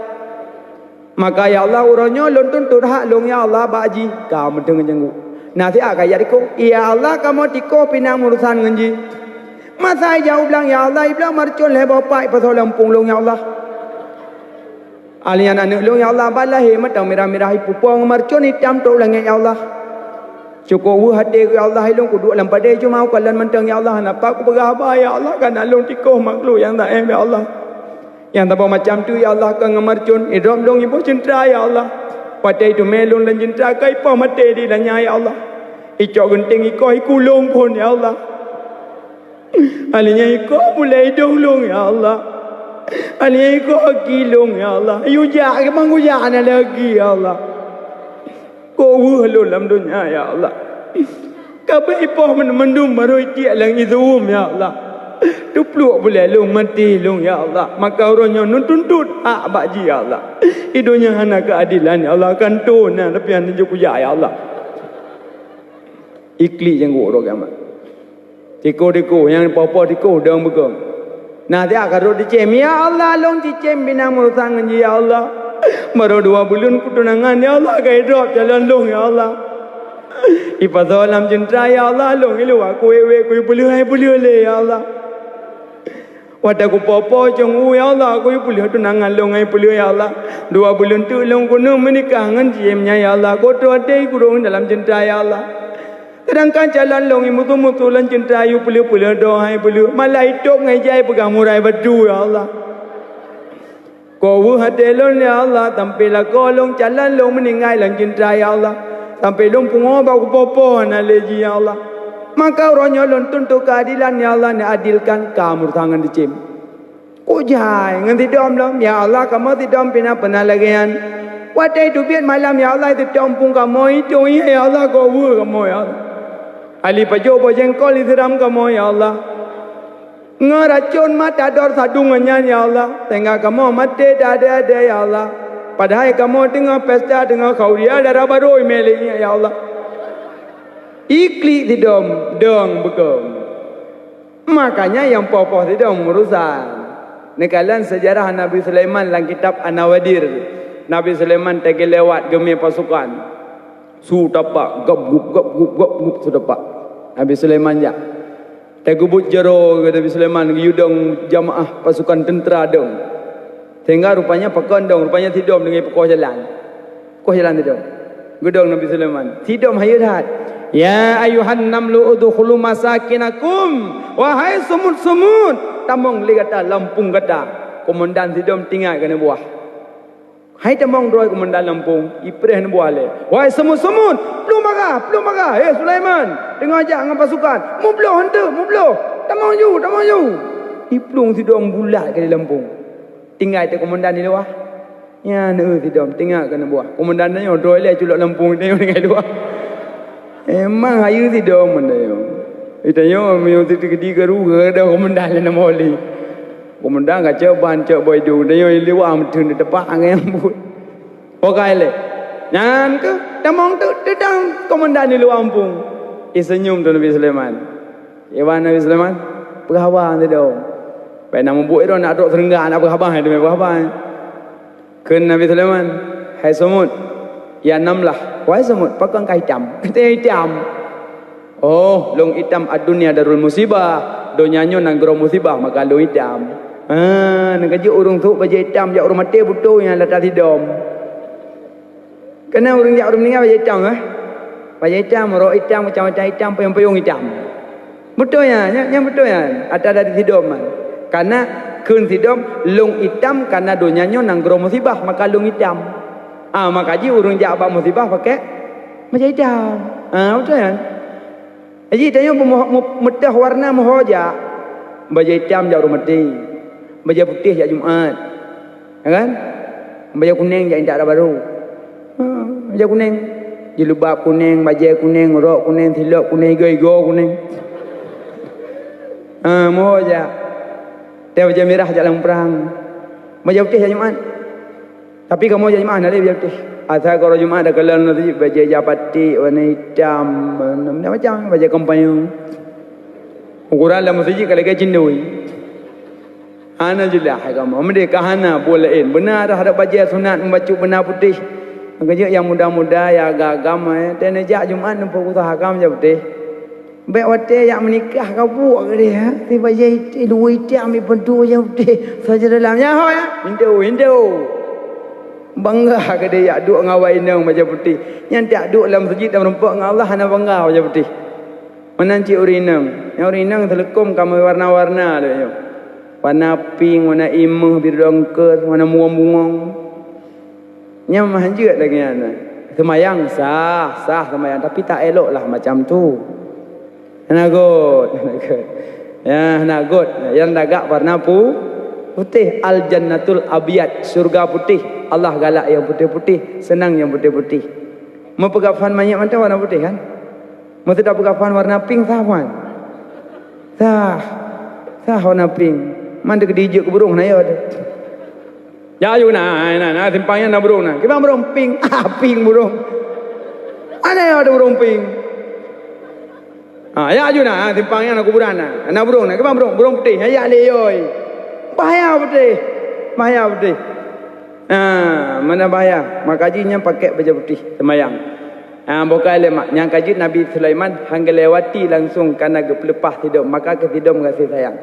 Maka ya Allah uronyo lontun turha long ya Allah baji. Kamu dengan jenggu. Nanti agak ya diko. Ya Allah kamu tiko pinang urusan ngenji. Masa jauh bilang ya Allah. Iblang marcun lebar pai pasal lampung long ya Allah. Alian anak long ya Allah. Balah matang merah-merah pupong marcun hitam tu langit ya Allah. Cukup hati ya Allah ilung ku duk dalam padai cuma kalan mentang ya Allah napa ku berapa ya Allah kan alung tikoh makhluk yang tak ya Allah yang tak macam tu ya Allah kan ngamarcun idom dong ibu cinta ya Allah padai tu melung dan cinta kai pa mate di danya ya Allah icok genting iko ikulung pun ya Allah alinya iko mulai dolong ya Allah alinya iko kilung ya Allah yuja ke manguja ana lagi ya Allah ko lu dalam dunia ya Allah. Kabe ipoh mendum baru iki lang izum ya Allah. Tu peluk boleh lu mati lu ya Allah. Maka orangnya nuntut hak baji ya Allah. Idonya hana keadilan ya Allah kan tu nah tapi hana juku ya Allah. Ikli yang gua orang amat. Tiko yang popo tiko dang bekom. Nah dia akan dicem ya Allah long dicem binang murusan ya Allah. Baru 2 bulan kutunangan ya Allah kai drop jalan long ya Allah. Ipa dalam cinta ya Allah long ilu aku wewe ku boleh le ya Allah. Wada ku popo jong ya Allah aku boleh tunangan long ai boleh ya Allah. 2 bulan tu long kuno menikah ngan jiemnya ya Allah. Ko tu ade kurung dalam cinta ya Allah. Sedangkan jalan long mutu-mutu lan cinta yu boleh doa ai boleh. Malai tok ngai jai pegang murai badu ya Allah. Kau hati long ya Allah, tampillah kau long jalan long meninggal lang cinta ya Allah. Sampai long pungo bau popo na leji ya Allah. Maka orangnya long tuntut keadilan ya Allah, nak adilkan kamu tangan dicim. Kau jai ngan tidom long ya Allah, kamu tidom pina penalagian. Wadai tu biar malam ya Allah itu campung kamu itu ya Allah kau kamu ya Allah. Ali pajo bojengkol isiram kamu ya Allah. Ngeracun mata dor sadungannya ya Allah. Tengah kamu mati ada ya Allah. Padahal kamu tengah pesta tengah kauria darah baru melingnya ya Allah. Ikli tidom dong bekom. Makanya yang popoh tidom urusan. Nekalan sejarah Nabi Sulaiman dalam kitab An-Nawadir. Nabi Sulaiman tegi lewat gemih pasukan. Su tapak gap gup su tapak. Nabi Sulaiman ya. Tegubut jero kata Nabi Sulaiman yudong jamaah pasukan tentera dong. Sehingga rupanya pakon dong, rupanya tidom dengan pekoh jalan. Pekoh jalan tidom. Gudong Nabi Sulaiman. Tidom hayat. Ya ayuhan namlu udkhulu masakinakum. Wahai sumut-sumut, tamong li kata Lampung kata. Komandan tidom tinggal kena buah. Hai tamong droi komandan Lampung, ipreh buah le. Wahai sumut-sumut, belum maga. Sulaiman, dengar ajak dengan pasukan. Mu bloh hantu, mu bloh. Tamong you. Iplung tidom bulat ke Lampung. Tinggal te komandan di luar. Ya ne tidom tinggal kena buah. Komandan nyo droi le culak Lampung tengok dengan luar. Emang hayu tidom mana yo. Itanyo meu tiga garu ada komandan le namoli. Komandan ka cek ban cek boy du tengok liwa mtun tepak angin but. Pokai le. Nyan ke tamong tu dedang komandan di luar Lampung. Senyum tu Nabi Sulaiman. Iwan Nabi Sulaiman, berkhabar tidom. Pai nama buat itu nak dok serengga nak berkhabar itu berkhabar. Ken Nabi Sulaiman, hai semut. Ya namlah. Wahai semut, pakang kai hitam. Kita hitam. Oh, long hitam adunia darul musibah. Donyanya nang gro musibah maka long hitam. Nang kaji urung tu baju hitam jak urung mati butuh yang letak tidom. Kena urung jak urung meninggal baju hitam baju hitam, rok hitam, macam-macam hitam, payung-payung hitam. Betul ya, yang betul ya. Ada dari tidom man. Karena kun tidom long hitam karena donyanya nang gro musibah maka long hitam. Makaji urung jak abang musibah pakai macam hitam. Betul kan? Jadi tanya mudah warna mohoja. Baju hitam jak urung mati. Baju putih jak Jumaat. Ya kan? Baju kuning jak indak ada baru. Baju kuning. Jilbab kuning, baju kuning, rok kuning, silap kuning, go kuning. Mohoja. Dia baju merah jak dalam perang. Baju putih jak Jumaat. Tapi kamu jadi mana dia berarti? Asal kalau Jumaat ada kalan nanti baju japati warna hitam, macam baju kampanye. Ukuran dalam masjid kalau kayak cindui. Ana julah agama. Mereka hana boleh benar dah ada baca sunat membaca benar putih. Kerja yang muda-muda ya agama dan ajak Jumaat nampak utah agama je putih. Baik wate yang menikah kau buat ke dia. Tiba je dua itu ambil pentu je putih. Saja dalamnya ho ya. Hindu. Bangga ke dia yak duk ngawai nang baca putih. Yang tak duk dalam masjid dan merempak dengan Allah hana bangga baca putih. Menanci urinang. Yang urinang telekom kamu warna-warna dia. Warna pink, warna imah, biru dongker, warna bunga-bunga. Yang mahjud lagi ana. Semayang sah semayang tapi tak elok lah macam tu. Nagot. Ya, nagot. Yang dagak warna putih. Al-jannatul abiyad, surga putih. Allah galak yang putih-putih, senang yang putih-putih. Mau pegafan banyak macam warna putih kan? Mau tidak pegafan warna pink sah kan? Sah warna pink. Mana kedijak ke burung na ya ada. Ya you nah simpangnya na burung na. Kita burung pink. Pink burung. Ada yang ada burung pink. Ya you nah simpangnya na kuburan na burung na. Kita burung putih. Ya le yoy. Bahaya putih. Mana bahaya? Makajinya pakai baju putih semayang. Bukan lemak. Yang kaji Nabi Sulaiman hangga lewati langsung karena pelepah tidur. Maka ketidum kasih sayang.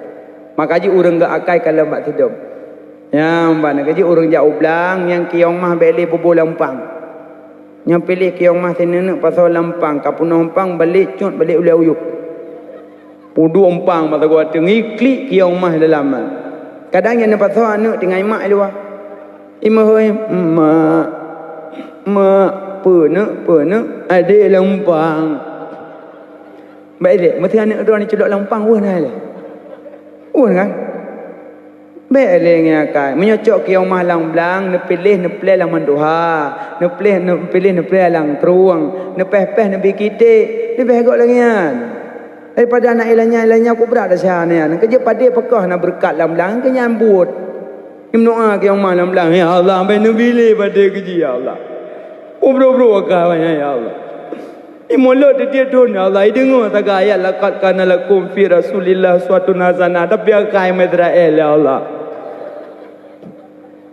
Makaji urang gak akai kalau mbak tidur. Yang mbak nak kaji urang jauh belang. Yang kiong mah beli bubu lampang. Yang pilih kiong mah nenek pasal lampang. Kapun lampang balik cut balik ulah uyuk. Pudu umpang mata gua ngiklik kiong mah dalam. Kadang yang pasal anak dengan mak luar. Ima hoi mak pena ada lampang. Baik mesti anak dua ni celok lampang wah nah. Kan? Baik lagi akan menyocok ke yang malang belang, nepilih lang manduha, nepilih lang teruang, nepeh nebi kita, lebih agak lagi kan. Daripada anak ilahnya aku berat dah sana kan. Kerja pada pekah nak berkat lang belang ke nyambut. Doa ke yang malang belang, ya Allah, sampai nepilih pada kerja ya Allah. Bro kawan ya Allah. Mulut dia tu ya Allah dengar tak ayat laqad kana lakum fi rasulillah suatu nazana tapi akai Israel ya Allah.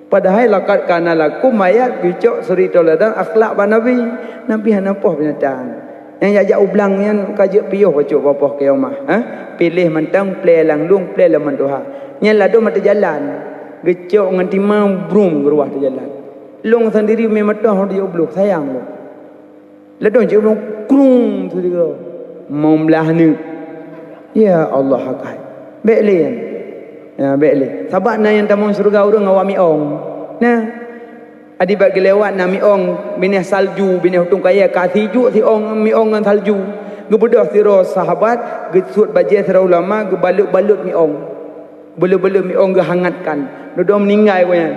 Padahal laqad kana lakum ayat bicok suri toladan akhlak ba nabi hanapoh binatang. Yang jajak ublang yang kajak piyoh bacok bapah ke rumah. Pilih mentang play langlung play laman Tuhan. Yang ladu mata jalan. Gecok ngan timang brum geruah di jalan. Long sendiri memang dah dia oblok sayang lo. Ledon je belum krung tu dia. Mau belah ni. Ya Allah hakai. Baiklah. Ya baiklah. Sahabat na yang tamu surga urang awak miong. Nah. Adi bagi lewat na miong bineh salju bineh hutung kaya ka tiju si ong miong ngan salju. Gebedah sira sahabat gesut baje sira ulama gebalut-balut miong. Balut-balut miong gehangatkan. Dodo meninggal punya.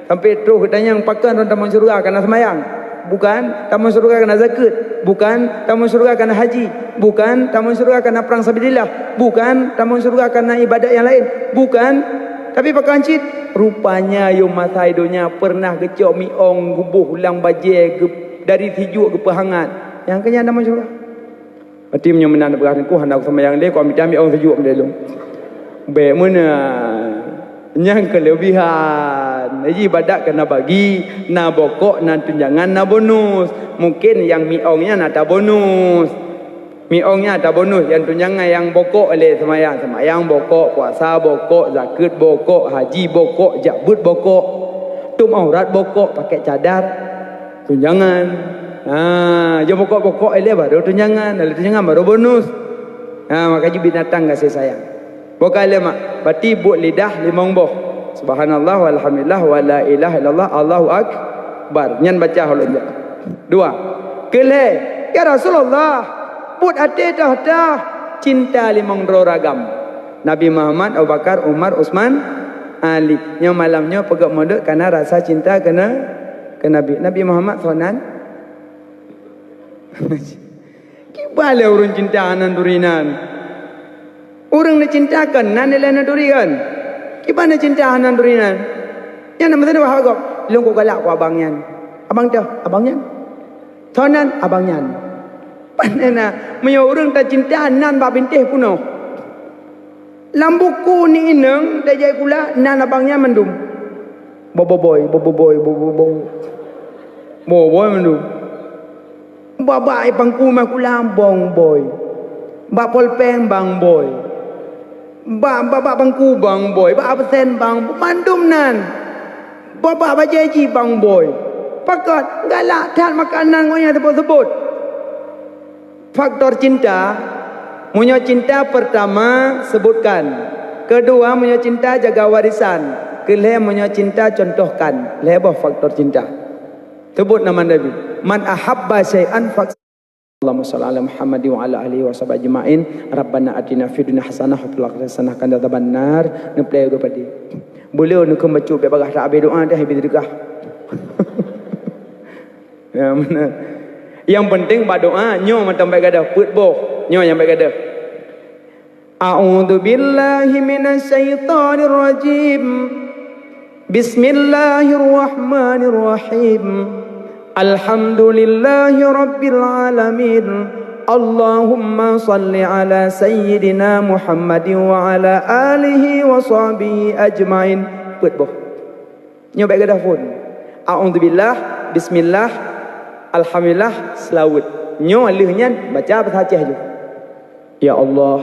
Sampai terus katanya yang pakan tamu surga kena semayang. Bukan tamu surga kena zakat, bukan tamu surga kena haji, bukan tamu surga kena perang sabilillah, bukan tamu surga kena ibadat yang lain, bukan. Tapi pakai cit rupanya yo masa hidupnya pernah gecok miong gubuh ulang baje dari tijuk ke pehangat. Yang kenya tamu surga. Hati menyemenan berkata ku hendak semayang dia ku ambil miong tijuk mendelung. Baik mana yang kelebihan. Jadi ibadat kena bagi na bokok na tunjangan na bonus. Mungkin yang miongnya ada bonus. Miongnya ada bonus, yang tunjangan yang bokok oleh semayang bokok, puasa bokok, zakat bokok, haji bokok, jabut bokok, tum aurat bokok, pakai cadar tunjangan. Jom bokok-bokok oleh baru tunjangan, oleh tunjangan baru bonus. Makanya binatang kasih sayang. Bukan lemak, berarti buat lidah limong boh. Subhanallah walhamdulillah wa la ilaha illallah Allahu akbar. Nyan baca holonja. Dua. Kele, ya Rasulullah, buat hati dah cinta limong ragam. Nabi Muhammad, Abu Bakar, Umar, Utsman, Ali. Yang malamnya pegak modok karena rasa cinta kena ke Nabi. Nabi Muhammad sonan. Kibale urun cinta anan durinan. Orang nak cintakan, nan nilai nak durian. Gimana cinta anan durian? Yang nama saya wahagap. Long ko galak ko abangnya. Abang tu, abangnya. Sonan abangnya. Panena, mayo orang tak cinta anan ba bintih puno. Lambuku ni ineng dah jadi kula nan abangnya mendum. Boboy mendum. Babai pangku mah kula bong boy. Ba polpeng bang boy. Ba bangku bang boy, ba absen bang mandum nan. Ba bajeji bang boy. Pakat galak dan makanan ngonya tersebut. Faktor cinta, punya cinta pertama sebutkan. Kedua punya cinta jaga warisan. Kelima punya cinta contohkan. Lebih faktor cinta. Sebut nama Nabi. Man ahabba syai'an Allahumma salli ala Muhammad wa ala alihi wa sahbihi ajma'in. Rabbana atina fid dunya hasanah wa fil akhirati hasanah wa qina adzabannar. Ne play dua padi. Boleh nak baca be bagah tak habis doa dah habis sedekah. Ya mana. Yang penting berdoa nyo macam baik gadah put boh. Nyo yang baik gadah. A'udzu billahi minasyaitonir rajim. Bismillahirrahmanirrahim. Alhamdulillahi rabbil alamin. Allahumma salli ala sayyidina Muhammadin wa ala alihi wa sahbihi ajma'in. Put boh. Nyo baik gadah pun. A'udzu billah, bismillah, alhamdulillah, selawat. Nyo alihnya baca bahasa Aceh je. Ya Allah,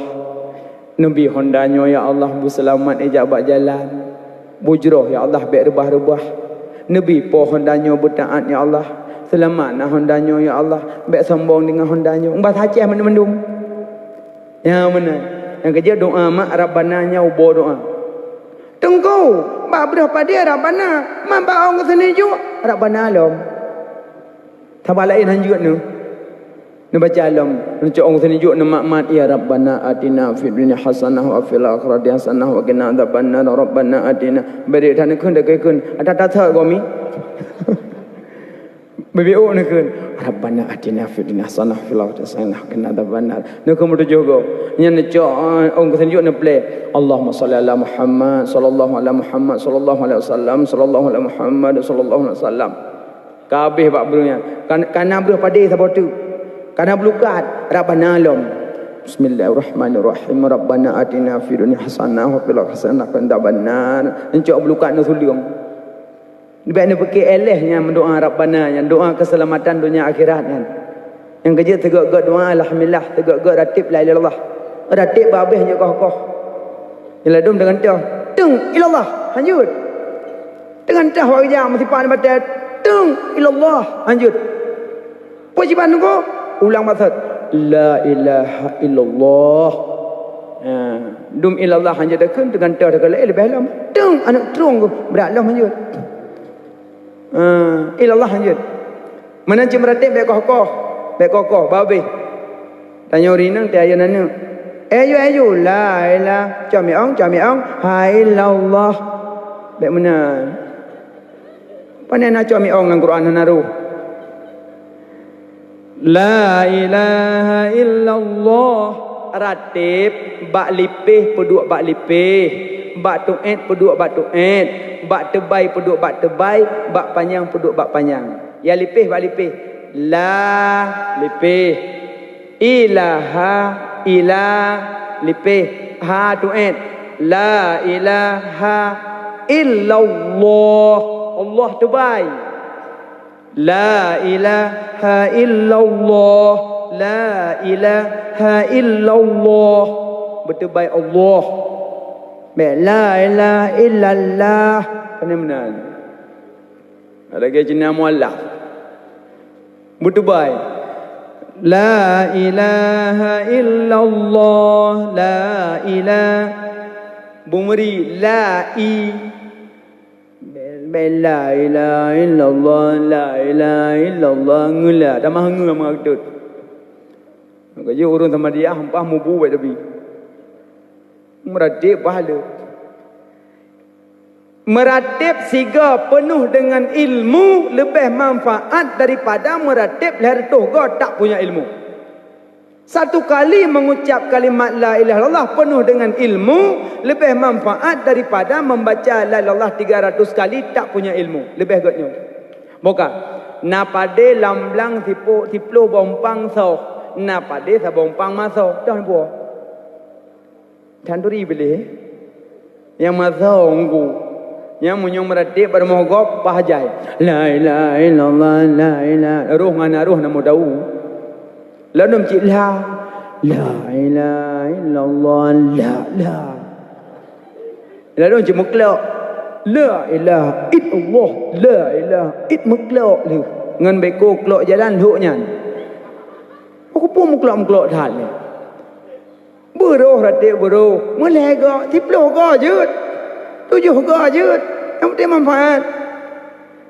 Nabi hondanya ya Allah bu selamat ijabah jalan. Bujroh ya Allah baik rebah-rebah. Nabi po hondanya bu taat ya Allah. Selamat nah hondanya ya Allah. Baik sombong dengan hondanya. Bahasa Aceh mendum. Ya mana? Yang kerja doa mak Rabbana nya ubo doa. Tengku, ba berapa dia Rabbana? Man ba orang sini juga Rabbana lom. Tambah lain hanjut ni. Ni baca alam. Ni cak orang sini juk ni makmat. Ya Rabbana atina fid dunya hasanah wa fil akhirati hasanah wa qina adzabannar. Rabbana atina. Beri dah ni kun dah kun. Ada tak gomi. BBO ni kun. Rabbana atina fid dunya hasanah wa fil akhirati hasanah wa qina adzabannar. Ni kun mutu jogo. Nya ni cak orang sini juk ni play. Allahumma salli ala Muhammad sallallahu alaihi Muhammad sallallahu alaihi wasallam sallallahu alaihi Muhammad sallallahu alaihi wasallam. Kabeh bab brunya. Kana bruh pade sabo tu. Kana blukat Rabbana alam. Bismillahirrahmanirrahim. Rabbana atina fid dunya hasanah wa fil akhirati hasanah wa qina adzabannar. Encok blukat nu suliung. Dibek ni pakai elehnya mendoa Rabbana, yang doa keselamatan dunia akhirat kan. Yang kerja tegak-tegak doa alhamdulillah, tegak-tegak ratib la ilaha illallah. Ratib babehnya koh-koh. Bila dum dengan tah, tung ilallah, lanjut. Dengan tah wak jam mesti pan baca tung ilallah, lanjut. Kewajiban tu ulang maksud la ilaha illallah. Dum ilallah hanya dekan dengan tah dekan la lebih lama. Tung anak terung berat lah lanjut. Ilallah lanjut. Mana cim ratib baik koh-koh. Baik koh-koh babe. Tanya rinang ti ayat nana. Ayo la ilaha jami'ang ha illallah. Baik mana? Pandai nak jami'ang dengan Quran naru. La ilaha illallah. Ratib bak lipih peduk bak lipih, bak tu'id peduk bak tu'id, bak tebai peduk bak tebai, bak panjang peduk bak panjang. Ya lipih bak lipih. La lipih. Ilaha ilah lipih. Ha tu'id. La ilaha illallah. Allah tebai. La ilaha illallah. La ilaha illallah. Bertebai Allah. La ilaha illallah. Benar-benar. Ada lagi jenis muallaf. Bertebai. La ilaha illallah. La ilaha. Bumeri. La ilaha illallah. La ilaha illallah. Ngula. Dah mahu ngula mengaktut. Kerja urun sama dia hampah mubu buat tapi meratib pahala. Meratib siga penuh dengan ilmu lebih manfaat daripada meratib leher toga tak punya ilmu. Satu kali mengucap kalimat la ilaha illallah penuh dengan ilmu lebih manfaat daripada membaca la ilaha illallah 300 kali tak punya ilmu. Lebih gotnya. Bukan. Na pade lamblang tiplo bompang so. Na pade sa bompang maso. Dah buah. tanduri boleh. Yang mazhong ku. Yang munyong meratib pada mohgop pahajai. La ilaha illallah la ilaha. Roh ngana roh namo dau. Lalu cik la. La ilaha illallah la. Lalu cik muklak. La ilaha illallah la ilaha it muklak lu. Ngan beko klok jalan huknya. Aku pun muklak dah ni. Beroh ratib beroh. Mulai gak tiplo gak jut. 7 gak jut. Yang penting manfaat.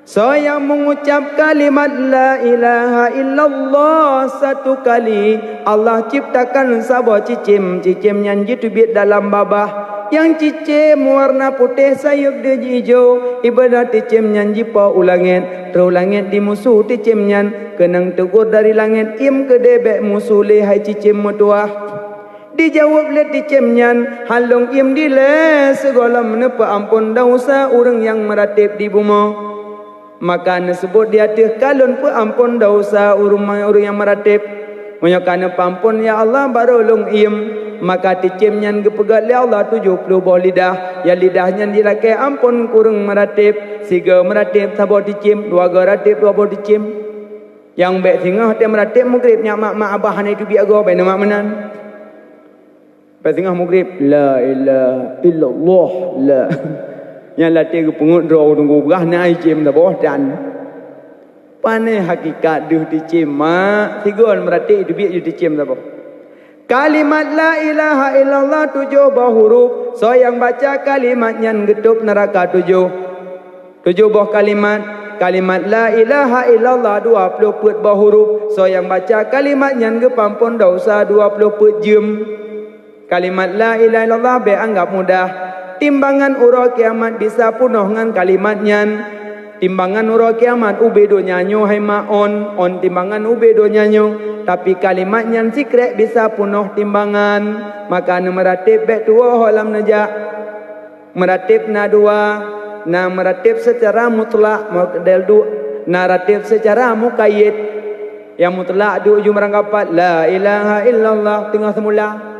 Saya mengucap kalimat la ilaha illallah satu kali. Allah ciptakan sabah cicim. Cicim yang jitu biat dalam babah. Yang cicim warna putih sayup dia hijau. Ibadah cicim yang jipa ulangit. Terulangit di musuh cicim yang. Kenang tegur dari langit. Im ke debek musuh lehai cicim mutuah. Dijawab le cicim yang. Halong im dile. Segala menepa ampun dosa orang yang meratib di bumi. Maka sebut di hati kalun pun ampun dosa orang yang meratib. Menyokana pampun ya Allah baru long im. Maka ticim yang gepegat li Allah 70 buah lidah. Yang lidahnya dilakai ampun kurang meratib. Siga meratib sabah ticim. 2 geratib 2 buah ticim. Yang baik singgah dia meratib mugrib. Nyak mak abah itu biar gua baik nama menan. Baik singgah mugrib. La ilaha illallah la. Yang latih ke pengut draw tunggu berah naik cim dah bawah dan panai hakikat duh dicim mak tigon merati itu biar di cim dah bawah. Kalimat la ilaha illallah 7 buah huruf. So yang baca kalimat yang getup neraka 7 buah kalimat. Kalimat la ilaha illallah 20 put buah huruf. So yang baca kalimat yang gepampun dosa 20 put jam. Kalimat la ilaha illallah be anggap mudah. Timbangan urau kiamat bisa punuh dengan kalimatnya. Timbangan urau kiamat ubedo nyanyo hai ma on timbangan ubedo nyanyo. Tapi kalimatnya sikrek bisa punuh timbangan. Maka meratib bek dua halam najak. Meratib na dua. Na meratib secara mutlak model du. Naratib secara muqayyid. Yang mutlak di ujung merangkapat la ilaha illallah tengah semula.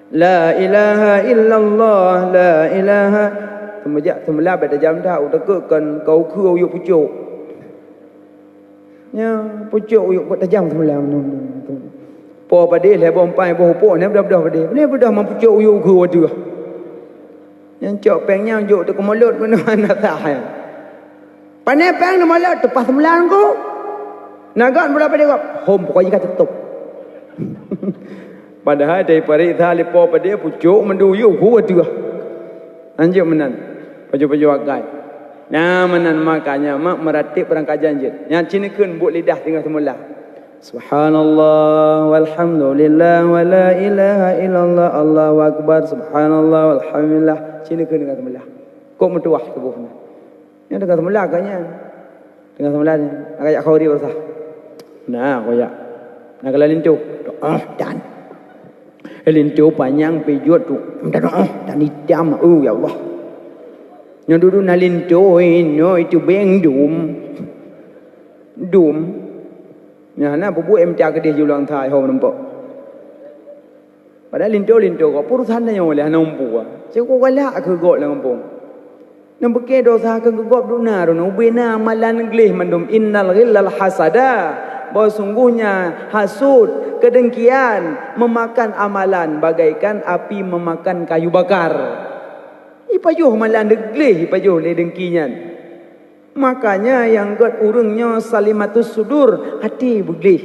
La ilaha illallah la ilaha. Temujak semula pada jam dah utakkan kau kau yuk pucuk. Ya pucuk yuk buat tajam semula. Po pada le bompai bo po ne bedah pada. Ni bedah mampucuk yuk ku adu. Yang cok pengnya yuk tu kemulut mana tak. Pandai peng nama mulut tepas semula ko. Nagat berapa dia kau? Hom pokoknya kata tutup. Padahal daripada thalipo pada pucuk menduyu ku adu. Anjir menan. Baju-baju agai. Nah menan makanya mak meratib berangkat janjit. Yang cini kun buat lidah tinggal semula. Subhanallah walhamdulillah wa la ilaha illallah Allahu akbar subhanallah walhamdulillah. Cini kun tinggal semula. Kok mentuah tubuhnya. Yang tinggal semula agaknya. Tinggal semula ni. Agak khauri bersah. Nah koyak. Nak kelalin tu. Dan lintu panjang pejut tu. Dan hitam. Ya Allah. Yang dulu nak lintu itu beng dum. Yang nak bubu emtia ke dia julang thai hom nampak. Padahal lintu kau purusan yang oleh nampu. Cakap galak ke gok lah kampung. Nampak ke dosa ke gok duna rona ubena malan glih mandum innal ghillal hasada. Bahawa sungguhnya hasud, kedengkian memakan amalan bagaikan api memakan kayu bakar. Ipajuh malan degleh ipajuh le dengkinya. Makanya yang god urungnya salimatus sudur hati begleh.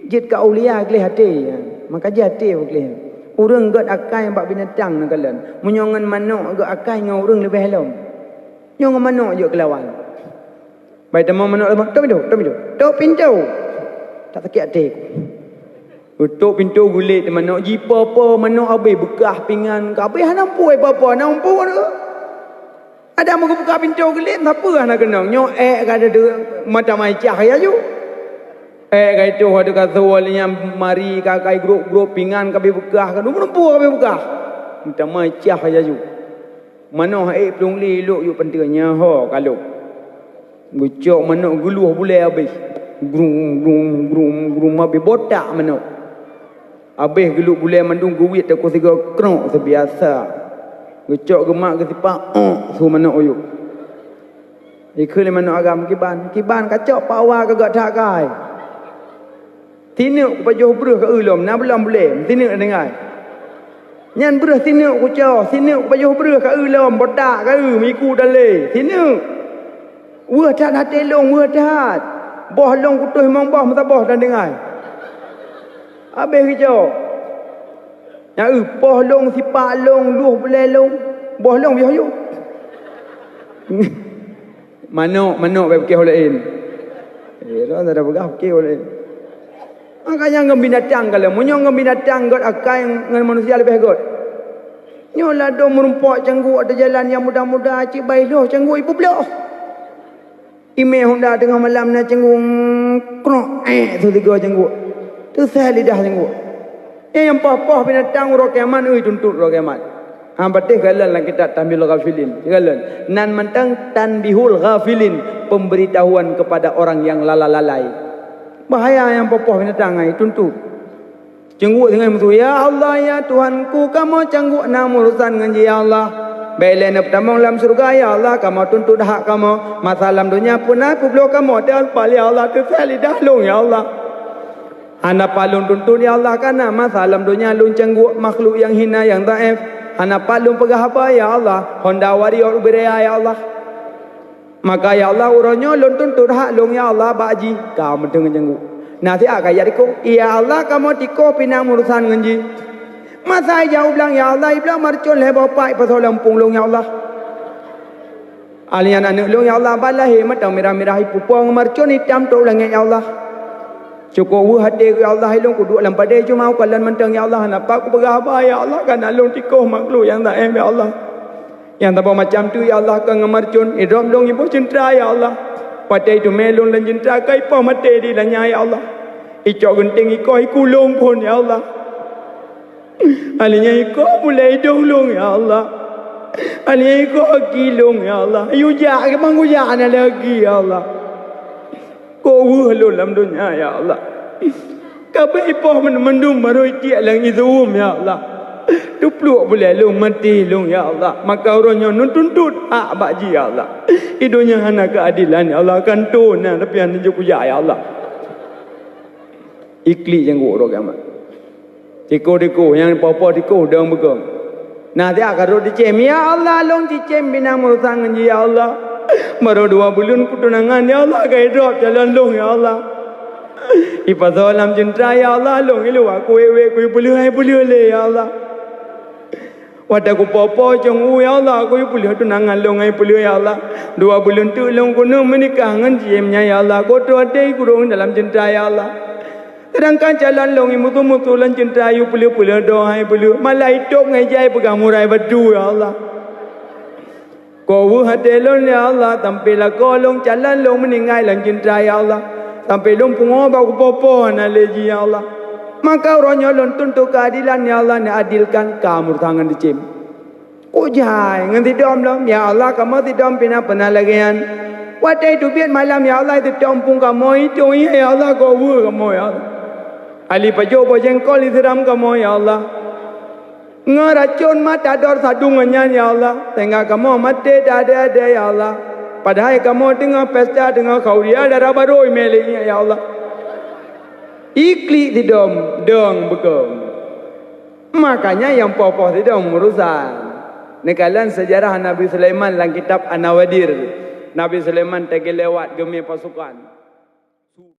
Jit ka aulia gleh hati. Maka je hati begleh. Urung god akai bak binatang nak kalen. Menyongan manok god akai ngau urung lebih helom. Nyongan manok je kelawan. Baik temu manok lemak tok pintu. Tak sakit hati aku. Tutup pintu gulit manok jipa apa manok abai bekah pinggan ka abai nampu apa nampu tu. Ada mau buka pintu gulit siapa nak kenang nyok kada ada macam macam ya ju. Kai tu ada kata walinya mari kakai grup pinggan ka bekah kan nampu ka bekah. Macam macam ya ju. Manok pelung lelok yu pentingnya ho kalau. Bucok manok guluh boleh habis. Grum habis botak manok. Habis geluk bulan mandung guwit tak tiga krok sebiasa. Ngecok gemak ke tipak su mana oyuk. Ikut le mana agam kiban kacok pawa kagak tak kai. Tinuk pajuh beruh ke ulum na belum boleh. Tinuk dengai. Nyan beruh tinuk ku cah, tinuk pajuh beruh ke ulum bodak ke miku dale. Tinuk. Wah tak nak telong wah tak. Boh long kutuh memang boh mata boh dan dengai. Habis kicau. Ya boh long sipak long luh boleh long. Boh long biar yuk. Manuk bab ke lain. Dah ada begah ke lain. Makanya ngam binatang kalau munyo ngam binatang god akai ngan manusia lebih god. Nyola do merumpok canggu ada jalan yang mudah-mudah cik baik loh canggu ibu belah. Ime Honda tengah malam na canggu krok tu tiga canggu. Tu saya lidah canggu. Yang pah-pah binatang rokeman tuntut rokeman. Batih galan lah kita tambil ghafilin. Galan. Nan mentang tanbihul ghafilin. Pemberitahuan kepada orang yang lalai. Bahaya yang popoh binatang ai tuntut. Cengguk dengan mutu. Ya Allah ya Tuhanku. Kamu cengguk nak urusan dengan ya Allah. Belen pertama dalam surga ya Allah. Kamu tuntut hak kamu. Masalah dunia pun aku belum kamu. Dan ya Allah. Tersalih dahlung ya Allah. Anak palung tuntut ya Allah. Karena masalah dunia lun cengguk makhluk yang hina yang taif. Anak palung pegah apa ya Allah. Honda Warrior berea ya Allah. Maka ya Allah uronyo lon tuntut hak long ya Allah baji. Kamu dengan jenguk. Nanti akan ya diko. Ya Allah kamu tiko pinang urusan ngenji. Masa jauh bilang ya Allah. Iblang marcun lebar pai pasal lampung long ya Allah. Alian anak long ya Allah. Balahi matang merah-merah pupong marcun hitam tu langit ya Allah. Cukup hati ya Allah ilung ku duk dalam padai cuma kalan mentang ya Allah nampak ku berapa ya Allah kan alung tikoh makhluk yang tak ya Allah. Yang tak macam tu ya Allah kan ngamarcun idom dong ibu cinta ya Allah. Padai tu melung dan cinta kai pa mate di lanya ya Allah. Icok genting iko ikulung pun ya Allah. Alinya iko mulai dong ya Allah. Alinya iko kilung ya Allah. Yuja ke manguja ana lagi ya Allah. Kau halul dalam dunia ya Allah. Kapai poh mendum baru tiak lang izum ya Allah. Tu peluk boleh long mati long ya Allah. Maka orangnya nuntut hak baji ya Allah. Hidunya hana keadilan ya Allah kan tu nah tapi hana juku ya Allah. Ikli yang gua orang amat. Tiko yang popo tiko dang begong. Nah dia akan dicem ya Allah long dicem binang urusan ya Allah. Baru 2 bulan kutunangan ya Allah kaya drop jalan long ya Allah. Ipasal dalam cinta ya Allah long ilu aku wewe ku boleh le ya Allah. Wadah ku popo jong ya Allah aku boleh tunangan long ai boleh ya Allah. 2 bulan tu long kuno menikah ngan jiemnya ya Allah. Ko tu adai kurung dalam cinta ya Allah. Sedangkan jalan long mutu-mutu lan cinta yu boleh doa ai boleh. Malai tok ngai jai pegang murai badu ya Allah. Kau hadelon ya Allah tampilah kolong jalan long meninggal lang cinta ya Allah sampai long pungo bau popo na leji ya Allah. Maka orangnya lon tuntut keadilan ya Allah ni adilkan kamu tangan dicim. Kau jai nganti dom long ya Allah kamu tidom pina pernah lagian. Wadai tu biar malam ya Allah itu dompung kamu itu ya Allah kau kamu ya Allah. Ali pajo bojengkol isiram kamu ya Allah. Ngeracun mata dor sadungannya ya Allah. Tengah kamu mati ada ya Allah. Padahal kamu tengah pesta tengah kauria darah baru meleknya ya Allah. Ikli tidom dong begong. Makanya yang popoh tidom urusan. Nekalan sejarah Nabi Sulaiman dalam kitab An-Nawadir. Nabi Sulaiman tegi lewat gemi pasukan.